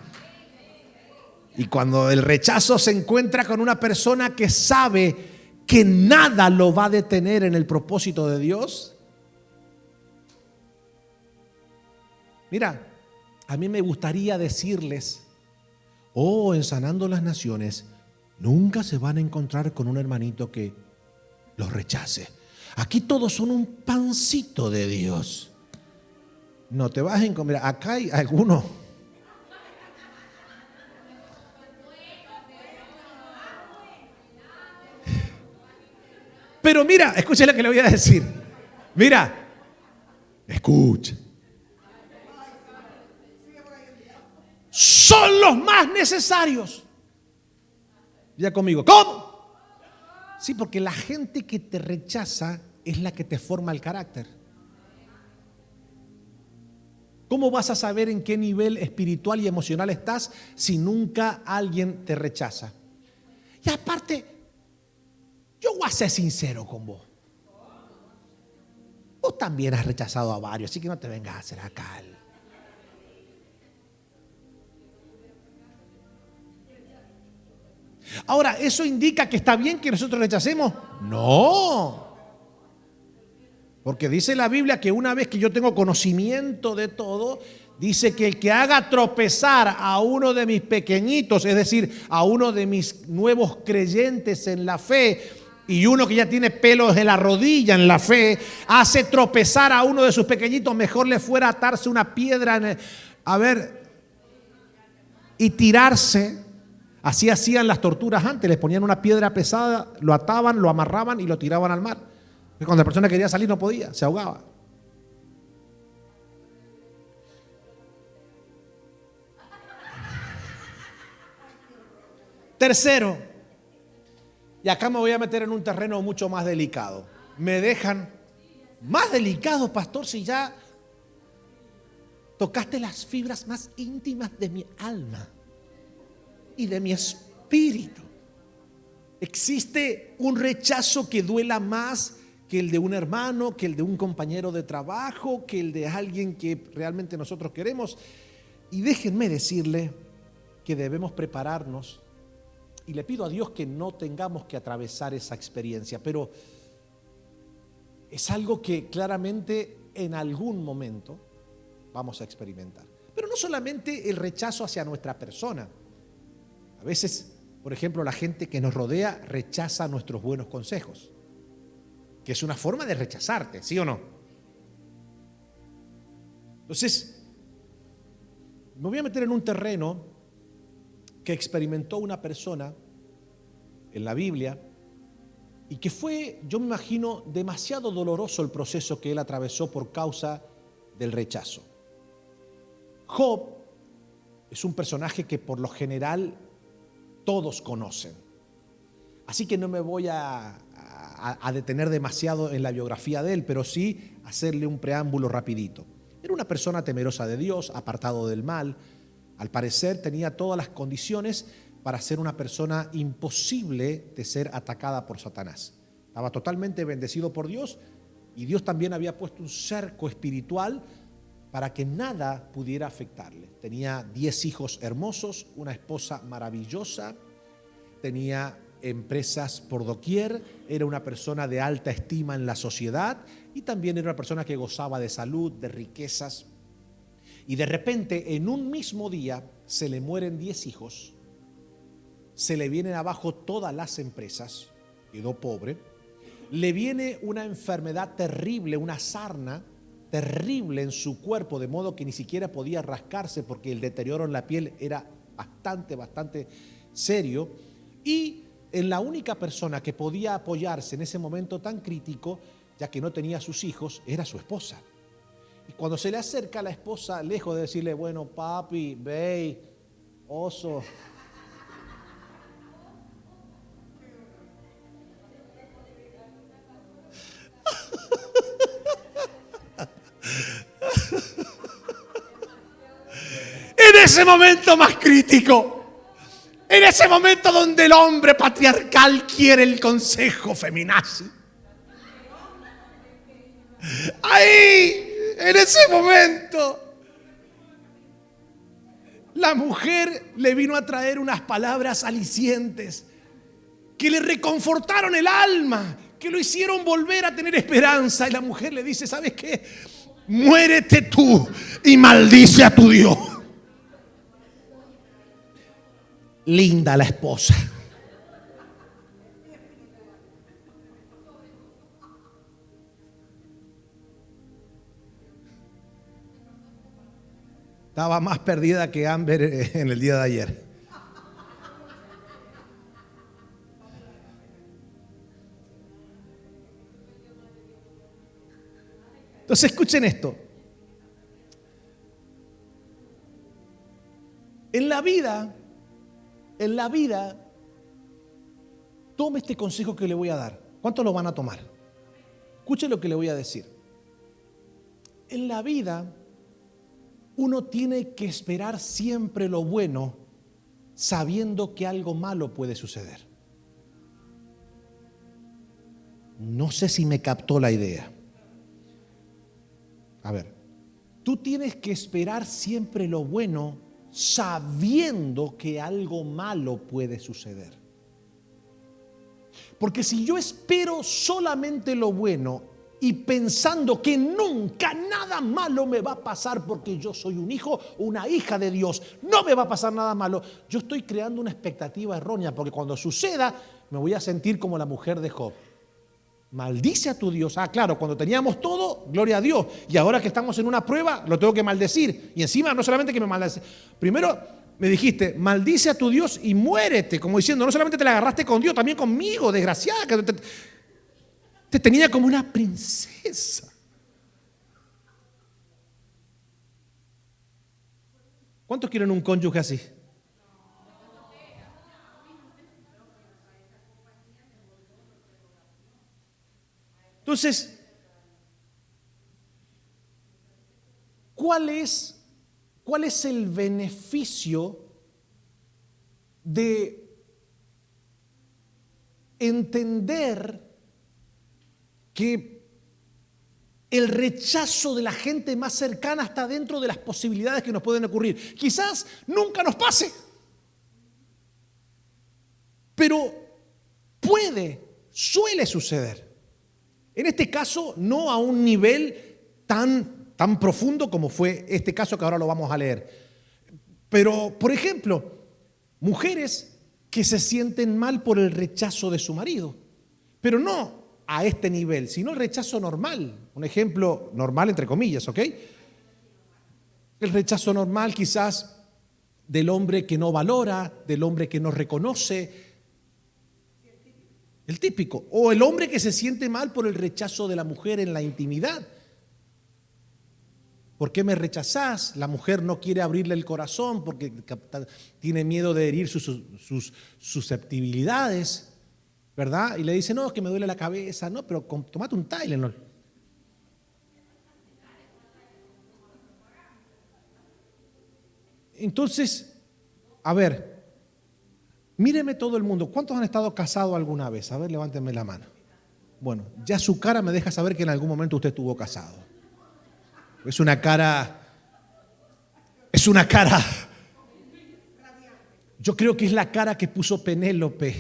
Y cuando el rechazo se encuentra con una persona que sabe que nada lo va a detener en el propósito de Dios. Mira, a mí me gustaría decirles o en Sanando las Naciones, nunca se van a encontrar con un hermanito que los rechace. Aquí todos son un pancito de Dios. No te vas a encontrar. Acá hay algunos. Pero mira, escucha lo que le voy a decir. Mira, escucha. Son los más necesarios. Ya conmigo. ¿Cómo? Sí, porque la gente que te rechaza es la que te forma el carácter. ¿Cómo vas a saber en qué nivel espiritual y emocional estás si nunca alguien te rechaza? Y aparte, yo voy a ser sincero con vos. Vos también has rechazado a varios, así que no te vengas a hacer acá. Ahora, ¿eso indica que está bien que nosotros rechacemos? No. Porque dice la Biblia que una vez que yo tengo conocimiento de todo, dice que el que haga tropezar a uno de mis pequeñitos, es decir, a uno de mis nuevos creyentes en la fe, y uno que ya tiene pelos en la rodilla en la fe, hace tropezar a uno de sus pequeñitos, mejor le fuera atarse una piedra y tirarse. Así hacían las torturas antes, les ponían una piedra pesada, lo ataban, lo amarraban y lo tiraban al mar. Y cuando la persona quería salir no podía, se ahogaba. Tercero, y acá me voy a meter en un terreno mucho más delicado. Me dejan más delicado, pastor, si ya tocaste las fibras más íntimas de mi alma y de mi espíritu. ¿Existe un rechazo que duela más que el de un hermano, que el de un compañero de trabajo, que el de alguien que realmente nosotros queremos? Y déjenme decirle que debemos prepararnos, y le pido a Dios que no tengamos que atravesar esa experiencia, pero es algo que claramente en algún momento vamos a experimentar. Pero no solamente el rechazo hacia nuestra persona. A veces, por ejemplo, la gente que nos rodea rechaza nuestros buenos consejos, que es una forma de rechazarte, ¿sí o no? Entonces, me voy a meter en un terreno que experimentó una persona en la Biblia y que fue, yo me imagino, demasiado doloroso el proceso que él atravesó por causa del rechazo. Job es un personaje que por lo general todos conocen. Así que no me voy a detener demasiado en la biografía de él, pero sí hacerle un preámbulo rapidito. Era una persona temerosa de Dios, apartado del mal. Al parecer tenía todas las condiciones para ser una persona imposible de ser atacada por Satanás. Estaba totalmente bendecido por Dios y Dios también había puesto un cerco espiritual para que nada pudiera afectarle. Tenía 10 hijos hermosos, una esposa maravillosa, tenía empresas por doquier, era una persona de alta estima en la sociedad y también era una persona que gozaba de salud, de riquezas. Y de repente, en un mismo día, se le mueren 10 hijos, se le vienen abajo todas las empresas, quedó pobre, le viene una enfermedad terrible, una sarna terrible en su cuerpo, de modo que ni siquiera podía rascarse porque el deterioro en la piel era bastante serio. Y en la única persona que podía apoyarse en ese momento tan crítico, ya que no tenía sus hijos, era su esposa. Y cuando se le acerca a la esposa, lejos de decirle, bueno, papi, bey, oso, en ese momento más crítico, en ese momento donde el hombre patriarcal quiere el consejo feminazi, ahí, en ese momento, la mujer le vino a traer unas palabras alicientes que le reconfortaron el alma, que lo hicieron volver a tener esperanza. Y la mujer le dice, ¿sabes qué? Muérete tú y maldice a tu Dios. linda la esposa. Estaba más perdida que Amber en el día de ayer. Entonces escuchen esto. En la vida, tome este consejo que le voy a dar. ¿Cuántos lo van a tomar? Escuchen lo que le voy a decir. En la vida, uno tiene que esperar siempre lo bueno, sabiendo que algo malo puede suceder. No sé si me captó la idea. A ver, tú tienes que esperar siempre lo bueno, sabiendo que algo malo puede suceder. Porque si yo espero solamente lo bueno y pensando que nunca nada malo me va a pasar porque yo soy un hijo o una hija de Dios, no me va a pasar nada malo, yo estoy creando una expectativa errónea, porque cuando suceda me voy a sentir como la mujer de Job. Maldice a tu Dios. Ah, claro, cuando teníamos todo, gloria a Dios. Y ahora que estamos en una prueba, lo tengo que maldecir. Y encima no solamente que me maldice. Primero me dijiste, maldice a tu Dios y muérete. Como diciendo, no solamente te la agarraste con Dios, también conmigo, desgraciada. Que te tenía como una princesa. ¿Cuántos quieren un cónyuge así? Entonces, ¿cuál es el beneficio de entender que el rechazo de la gente más cercana está dentro de las posibilidades que nos pueden ocurrir? Quizás nunca nos pase, pero suele suceder. En este caso, no a un nivel tan profundo como fue este caso que ahora lo vamos a leer. Pero, por ejemplo, mujeres que se sienten mal por el rechazo de su marido, pero no a este nivel, sino el rechazo normal. Un ejemplo normal entre comillas, ¿ok? El rechazo normal quizás del hombre que no valora, del hombre que no reconoce. El típico. O el hombre que se siente mal por el rechazo de la mujer en la intimidad. ¿Por qué me rechazás? La mujer no quiere abrirle el corazón porque tiene miedo de herir sus susceptibilidades, ¿verdad? Y le dice, no, es que me duele la cabeza. No, pero tomate un Tylenol. Entonces, a ver, míreme todo el mundo. ¿Cuántos han estado casados alguna vez? A ver, levántenme la mano. Bueno, ya su cara me deja saber que en algún momento usted estuvo casado. Es una cara. Yo creo que es la cara que puso Penélope.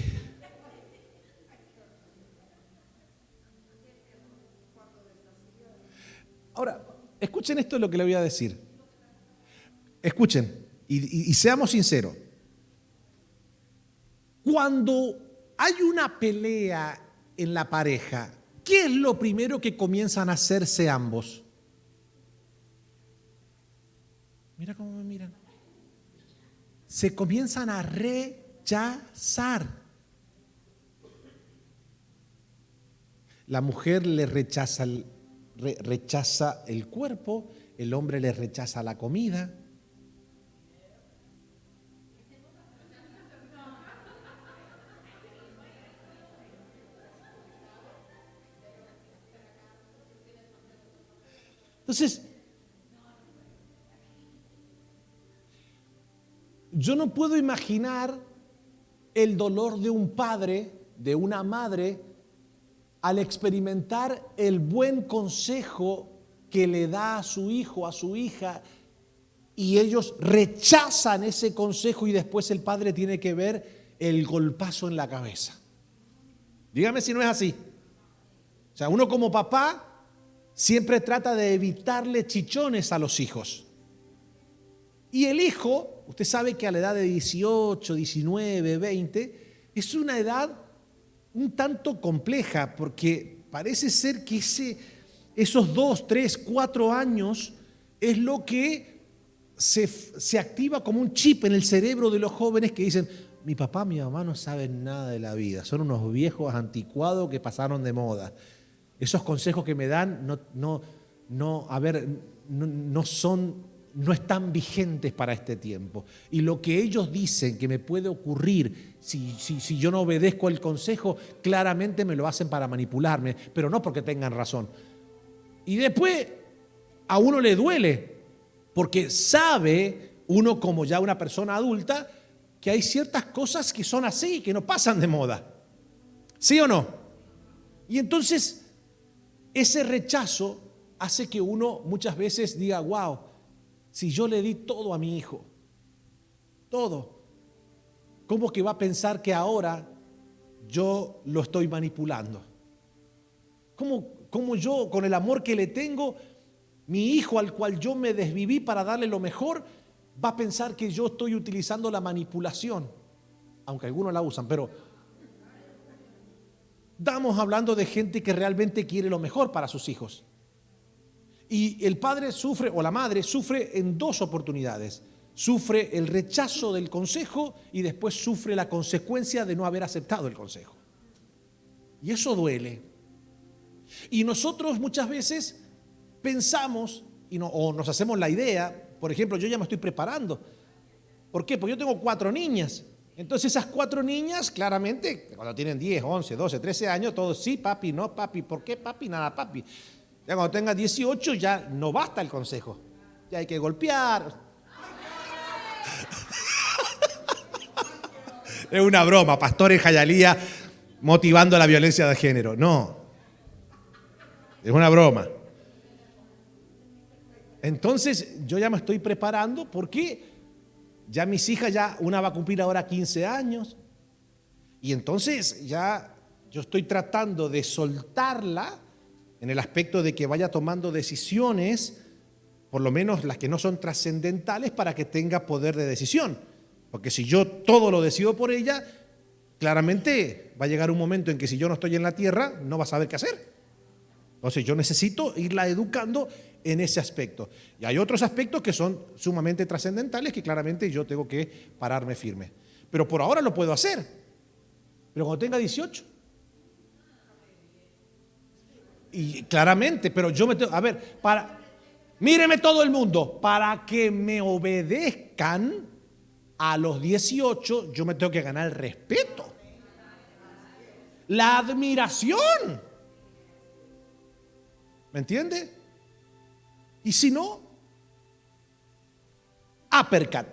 Ahora, escuchen esto de lo que le voy a decir. Escuchen y seamos sinceros. Cuando hay una pelea en la pareja, ¿qué es lo primero que comienzan a hacerse ambos? Mira cómo me miran. Se comienzan a rechazar. La mujer le rechaza el cuerpo, el hombre le rechaza la comida. Entonces, yo no puedo imaginar el dolor de un padre, de una madre, al experimentar el buen consejo que le da a su hijo, a su hija, y ellos rechazan ese consejo y después el padre tiene que ver el golpazo en la cabeza. Dígame si no es así. O sea, uno como papá siempre trata de evitarle chichones a los hijos. Y el hijo, usted sabe que a la edad de 18, 19, 20, es una edad un tanto compleja, porque parece ser que esos 2, 3, 4 años es lo que se activa como un chip en el cerebro de los jóvenes que dicen: mi papá, mi mamá no saben nada de la vida, son unos viejos anticuados que pasaron de moda. Esos consejos que me dan no están vigentes para este tiempo. Y lo que ellos dicen que me puede ocurrir si yo no obedezco el consejo, claramente me lo hacen para manipularme, pero no porque tengan razón. Y después a uno le duele, porque sabe uno, como ya una persona adulta, que hay ciertas cosas que son así, que no pasan de moda. ¿Sí o no? Y entonces ese rechazo hace que uno muchas veces diga: wow, si yo le di todo a mi hijo, todo, ¿cómo que va a pensar que ahora yo lo estoy manipulando? ¿Cómo yo, con el amor que le tengo, mi hijo al cual yo me desviví para darle lo mejor, va a pensar que yo estoy utilizando la manipulación? Aunque algunos la usan, pero estamos hablando de gente que realmente quiere lo mejor para sus hijos. Y el padre sufre, o la madre sufre en dos oportunidades. Sufre el rechazo del consejo y después sufre la consecuencia de no haber aceptado el consejo. Y eso duele. Y nosotros muchas veces pensamos o nos hacemos la idea, por ejemplo, yo ya me estoy preparando. ¿Por qué? Porque yo tengo 4 niñas. Entonces esas 4 niñas, claramente, cuando tienen 10, 11, 12, 13 años, todos sí, papi, no, papi. ¿Por qué, papi? Nada, papi. Ya cuando tenga 18 ya no basta el consejo. Ya hay que golpear. Es una broma, pastor en Jayalía motivando la violencia de género. No, es una broma. Entonces yo ya me estoy preparando porque ya mis hijas, una va a cumplir ahora 15 años. Y entonces ya yo estoy tratando de soltarla en el aspecto de que vaya tomando decisiones, por lo menos las que no son trascendentales, para que tenga poder de decisión. Porque si yo todo lo decido por ella, claramente va a llegar un momento en que si yo no estoy en la tierra, no va a saber qué hacer. Entonces yo necesito irla educando en ese aspecto. Y hay otros aspectos que son sumamente trascendentales que claramente yo tengo que pararme firme. Pero por ahora lo puedo hacer. Pero cuando tenga 18... Y claramente, pero yo me tengo, míreme todo el mundo, para que me obedezcan a los 18, yo me tengo que ganar el respeto, la admiración. ¿Me entiende? Y si no, uppercut.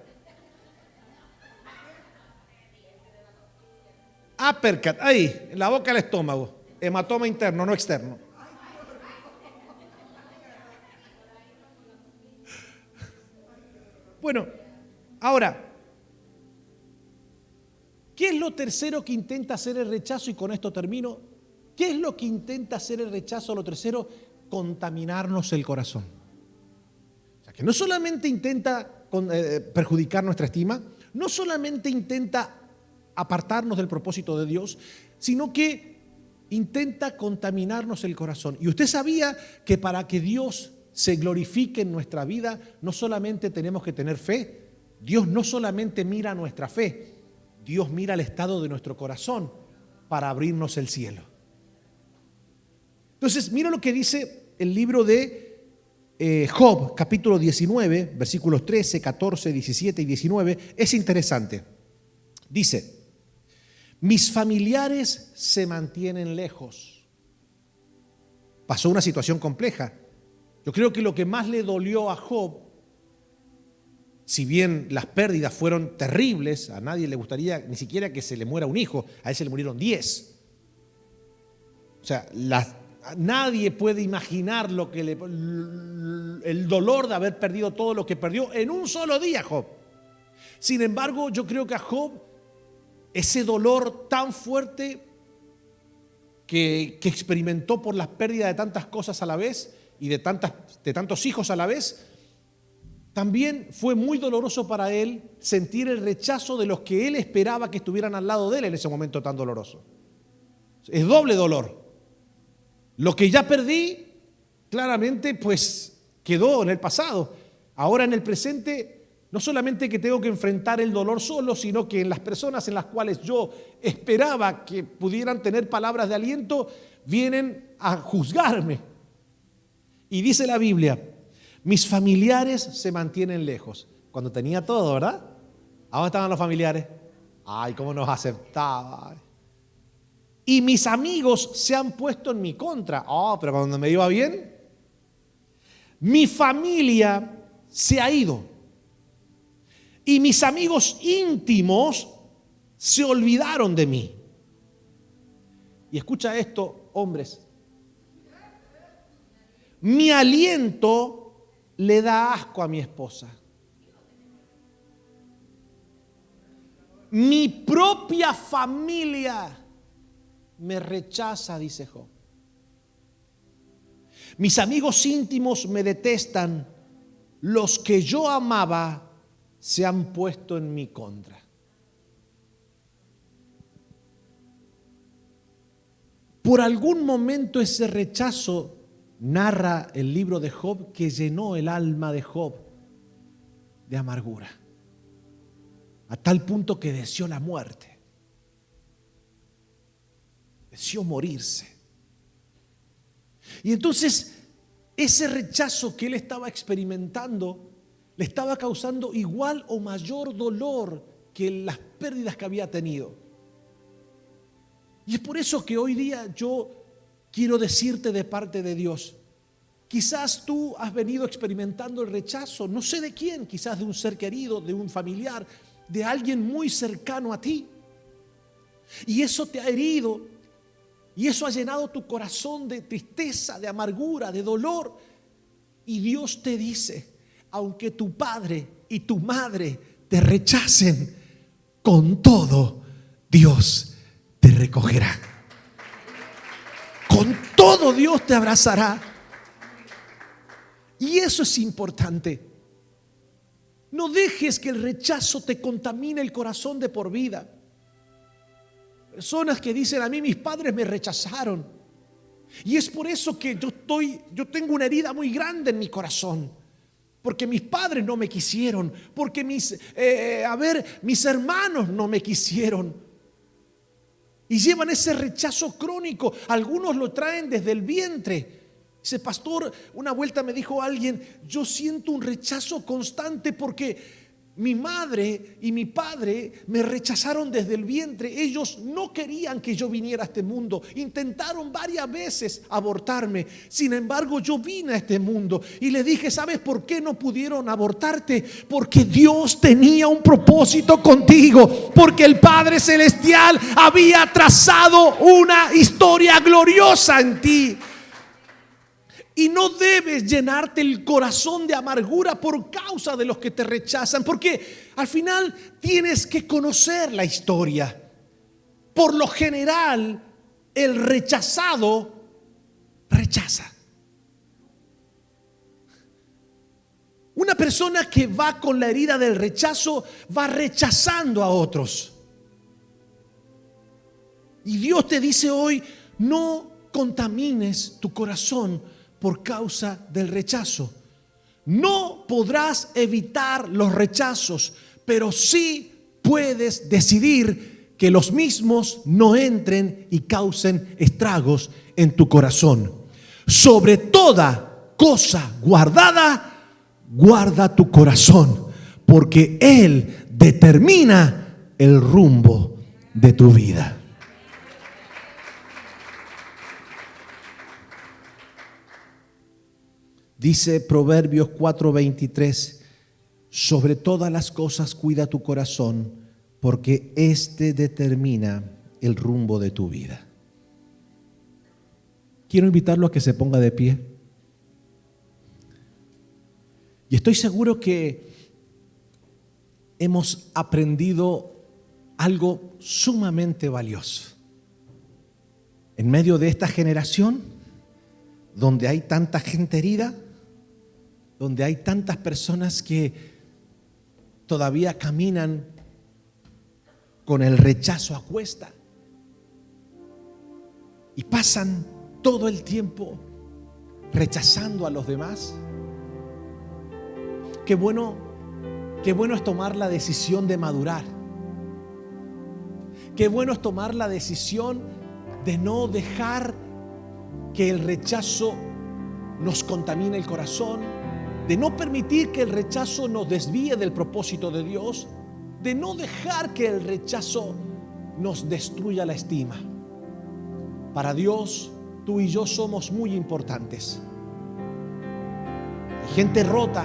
Uppercut, ahí, en la boca del estómago, hematoma interno, no externo. Bueno, ahora, ¿qué es lo tercero que intenta hacer el rechazo? Y con esto termino. ¿Qué es lo que intenta hacer el rechazo? Lo tercero, contaminarnos el corazón. O sea, que no solamente intenta perjudicar nuestra estima, no solamente intenta apartarnos del propósito de Dios, sino que intenta contaminarnos el corazón. Y usted sabía que para que Dios se glorifique en nuestra vida, no solamente tenemos que tener fe. Dios no solamente mira nuestra fe, Dios mira el estado de nuestro corazón para abrirnos el cielo. Entonces, mira lo que dice el libro de Job, capítulo 19, versículos 13, 14, 17 y 19. Es interesante. Dice: mis familiares se mantienen lejos. Pasó una situación compleja. Yo creo que lo que más le dolió a Job, si bien las pérdidas fueron terribles, a nadie le gustaría ni siquiera que se le muera un hijo, a él se le murieron 10. O sea, nadie puede imaginar el dolor de haber perdido todo lo que perdió en un solo día, Job. Sin embargo, yo creo que a Job ese dolor tan fuerte que experimentó por la pérdida de tantas cosas a la vez y de tantos hijos a la vez, también fue muy doloroso para él sentir el rechazo de los que él esperaba que estuvieran al lado de él en ese momento tan doloroso. Es doble dolor. Lo que ya perdí, claramente, pues quedó en el pasado. Ahora en el presente, no solamente que tengo que enfrentar el dolor solo, sino que en las personas en las cuales yo esperaba que pudieran tener palabras de aliento, vienen a juzgarme. Y dice la Biblia, mis familiares se mantienen lejos. Cuando tenía todo, ¿verdad? ¿A dónde estaban los familiares? Ay, cómo nos aceptaban. Y mis amigos se han puesto en mi contra. Pero cuando me iba bien, mi familia se ha ido. Y mis amigos íntimos se olvidaron de mí. Y escucha esto, hombres. Mi aliento le da asco a mi esposa. Mi propia familia me rechaza, dice Job. Mis amigos íntimos me detestan. Los que yo amaba se han puesto en mi contra. Por algún momento ese rechazo, narra el libro de Job, que llenó el alma de Job de amargura, a tal punto que deseó la muerte, deseó morirse. Y entonces ese rechazo que él estaba experimentando le estaba causando igual o mayor dolor que las pérdidas que había tenido. Y es por eso que hoy día yo quiero decirte de parte de Dios, quizás tú has venido experimentando el rechazo, no sé de quién, quizás de un ser querido, de un familiar, de alguien muy cercano a ti. Y eso te ha herido, y eso ha llenado tu corazón de tristeza, de amargura, de dolor. Y Dios te dice, aunque tu padre y tu madre te rechacen, con todo Dios te recogerá. Con todo Dios te abrazará. Y eso es importante. No dejes que el rechazo te contamine el corazón de por vida. Personas que dicen, a mí mis padres me rechazaron. Y es por eso que yo tengo una herida muy grande en mi corazón. Porque mis padres no me quisieron. Porque mis hermanos no me quisieron. Y llevan ese rechazo crónico. Algunos lo traen desde el vientre. Dice, pastor, una vuelta me dijo alguien, yo siento un rechazo constante porque mi madre y mi padre me rechazaron desde el vientre. Ellos no querían que yo viniera a este mundo. Intentaron varias veces abortarme. Sin embargo, yo vine a este mundo y le dije, ¿sabes por qué no pudieron abortarte? Porque Dios tenía un propósito contigo. Porque el Padre Celestial había trazado una historia gloriosa en ti. Y no debes llenarte el corazón de amargura por causa de los que te rechazan, porque al final tienes que conocer la historia. Por lo general, el rechazado rechaza. Una persona que va con la herida del rechazo va rechazando a otros. Y Dios te dice hoy, no contamines tu corazón por causa del rechazo. No podrás evitar los rechazos, pero sí puedes decidir que los mismos no entren y causen estragos en tu corazón. Sobre toda cosa guardada, guarda tu corazón, porque Él determina el rumbo de tu vida. Dice Proverbios 4:23, sobre todas las cosas cuida tu corazón, porque éste determina el rumbo de tu vida. Quiero invitarlo a que se ponga de pie. Y estoy seguro que hemos aprendido algo sumamente valioso. En medio de esta generación, donde hay tanta gente herida, donde hay tantas personas que todavía caminan con el rechazo a cuesta y pasan todo el tiempo rechazando a los demás. Qué bueno es tomar la decisión de madurar. Qué bueno es tomar la decisión de no dejar que el rechazo nos contamine el corazón, de no permitir que el rechazo nos desvíe del propósito de Dios, de no dejar que el rechazo nos destruya la estima. Para Dios, tú y yo somos muy importantes. Hay gente rota,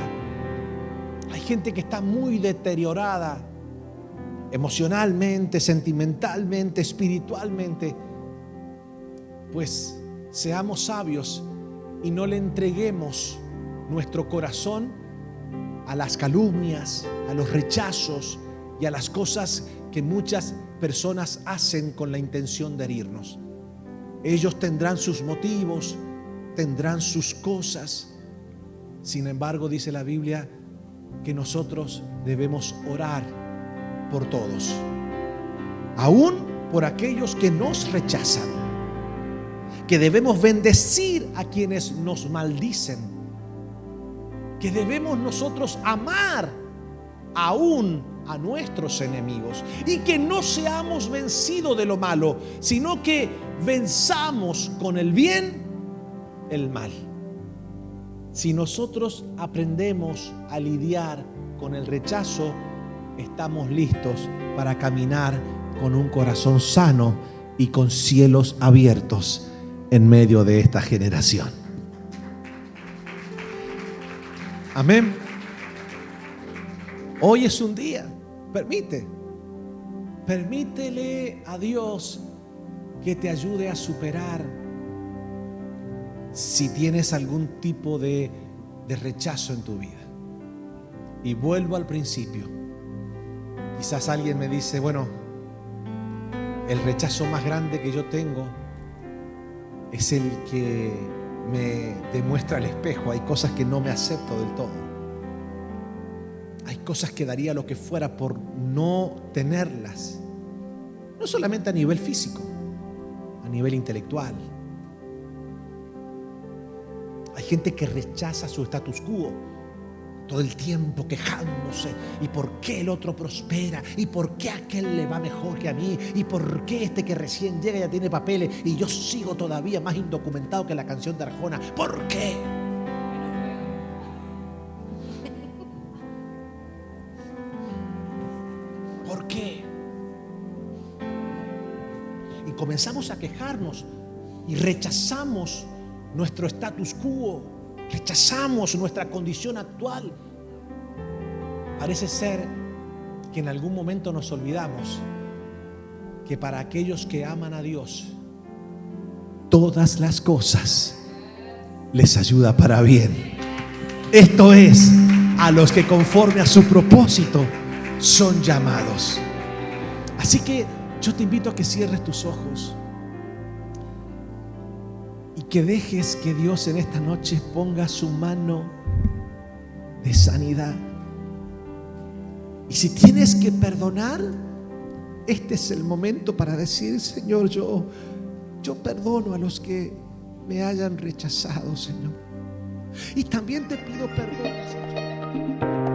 hay gente que está muy deteriorada emocionalmente, sentimentalmente, espiritualmente. Pues seamos sabios y no le entreguemos nuestro corazón a las calumnias, a los rechazos y a las cosas que muchas personas hacen con la intención de herirnos. Ellos tendrán sus motivos, tendrán sus cosas. Sin embargo, dice la Biblia que nosotros debemos orar por todos, aún por aquellos que nos rechazan, que debemos bendecir a quienes nos maldicen, que debemos nosotros amar aún a nuestros enemigos, y que no seamos vencidos de lo malo, sino que venzamos con el bien el mal. Si nosotros aprendemos a lidiar con el rechazo, estamos listos para caminar con un corazón sano y con cielos abiertos en medio de esta generación. Amén. Hoy es un día. Permítele a Dios que te ayude a superar si tienes algún tipo de rechazo en tu vida. Y vuelvo al principio. Quizás alguien me dice, bueno, el rechazo más grande que yo tengo es el que me demuestra el espejo. Hay cosas que no me acepto del todo. Hay cosas que daría lo que fuera por no tenerlas. No solamente a nivel físico, a nivel intelectual. Hay gente que rechaza su status quo, todo el tiempo quejándose. ¿Y por qué el otro prospera? ¿Y por qué aquel le va mejor que a mí? ¿Y por qué este que recién llega ya tiene papeles y yo sigo todavía más indocumentado que la canción de Arjona? ¿Por qué? ¿Por qué? Y comenzamos a quejarnos y rechazamos nuestro status quo. Rechazamos nuestra condición actual. Parece ser que en algún momento nos olvidamos que para aquellos que aman a Dios, todas las cosas les ayuda para bien. Esto es, a los que conforme a su propósito son llamados. Así que yo te invito a que cierres tus ojos y que dejes que Dios en esta noche ponga su mano de sanidad. Y si tienes que perdonar, este es el momento para decir: Señor, yo perdono a los que me hayan rechazado, Señor. Y también te pido perdón, Señor.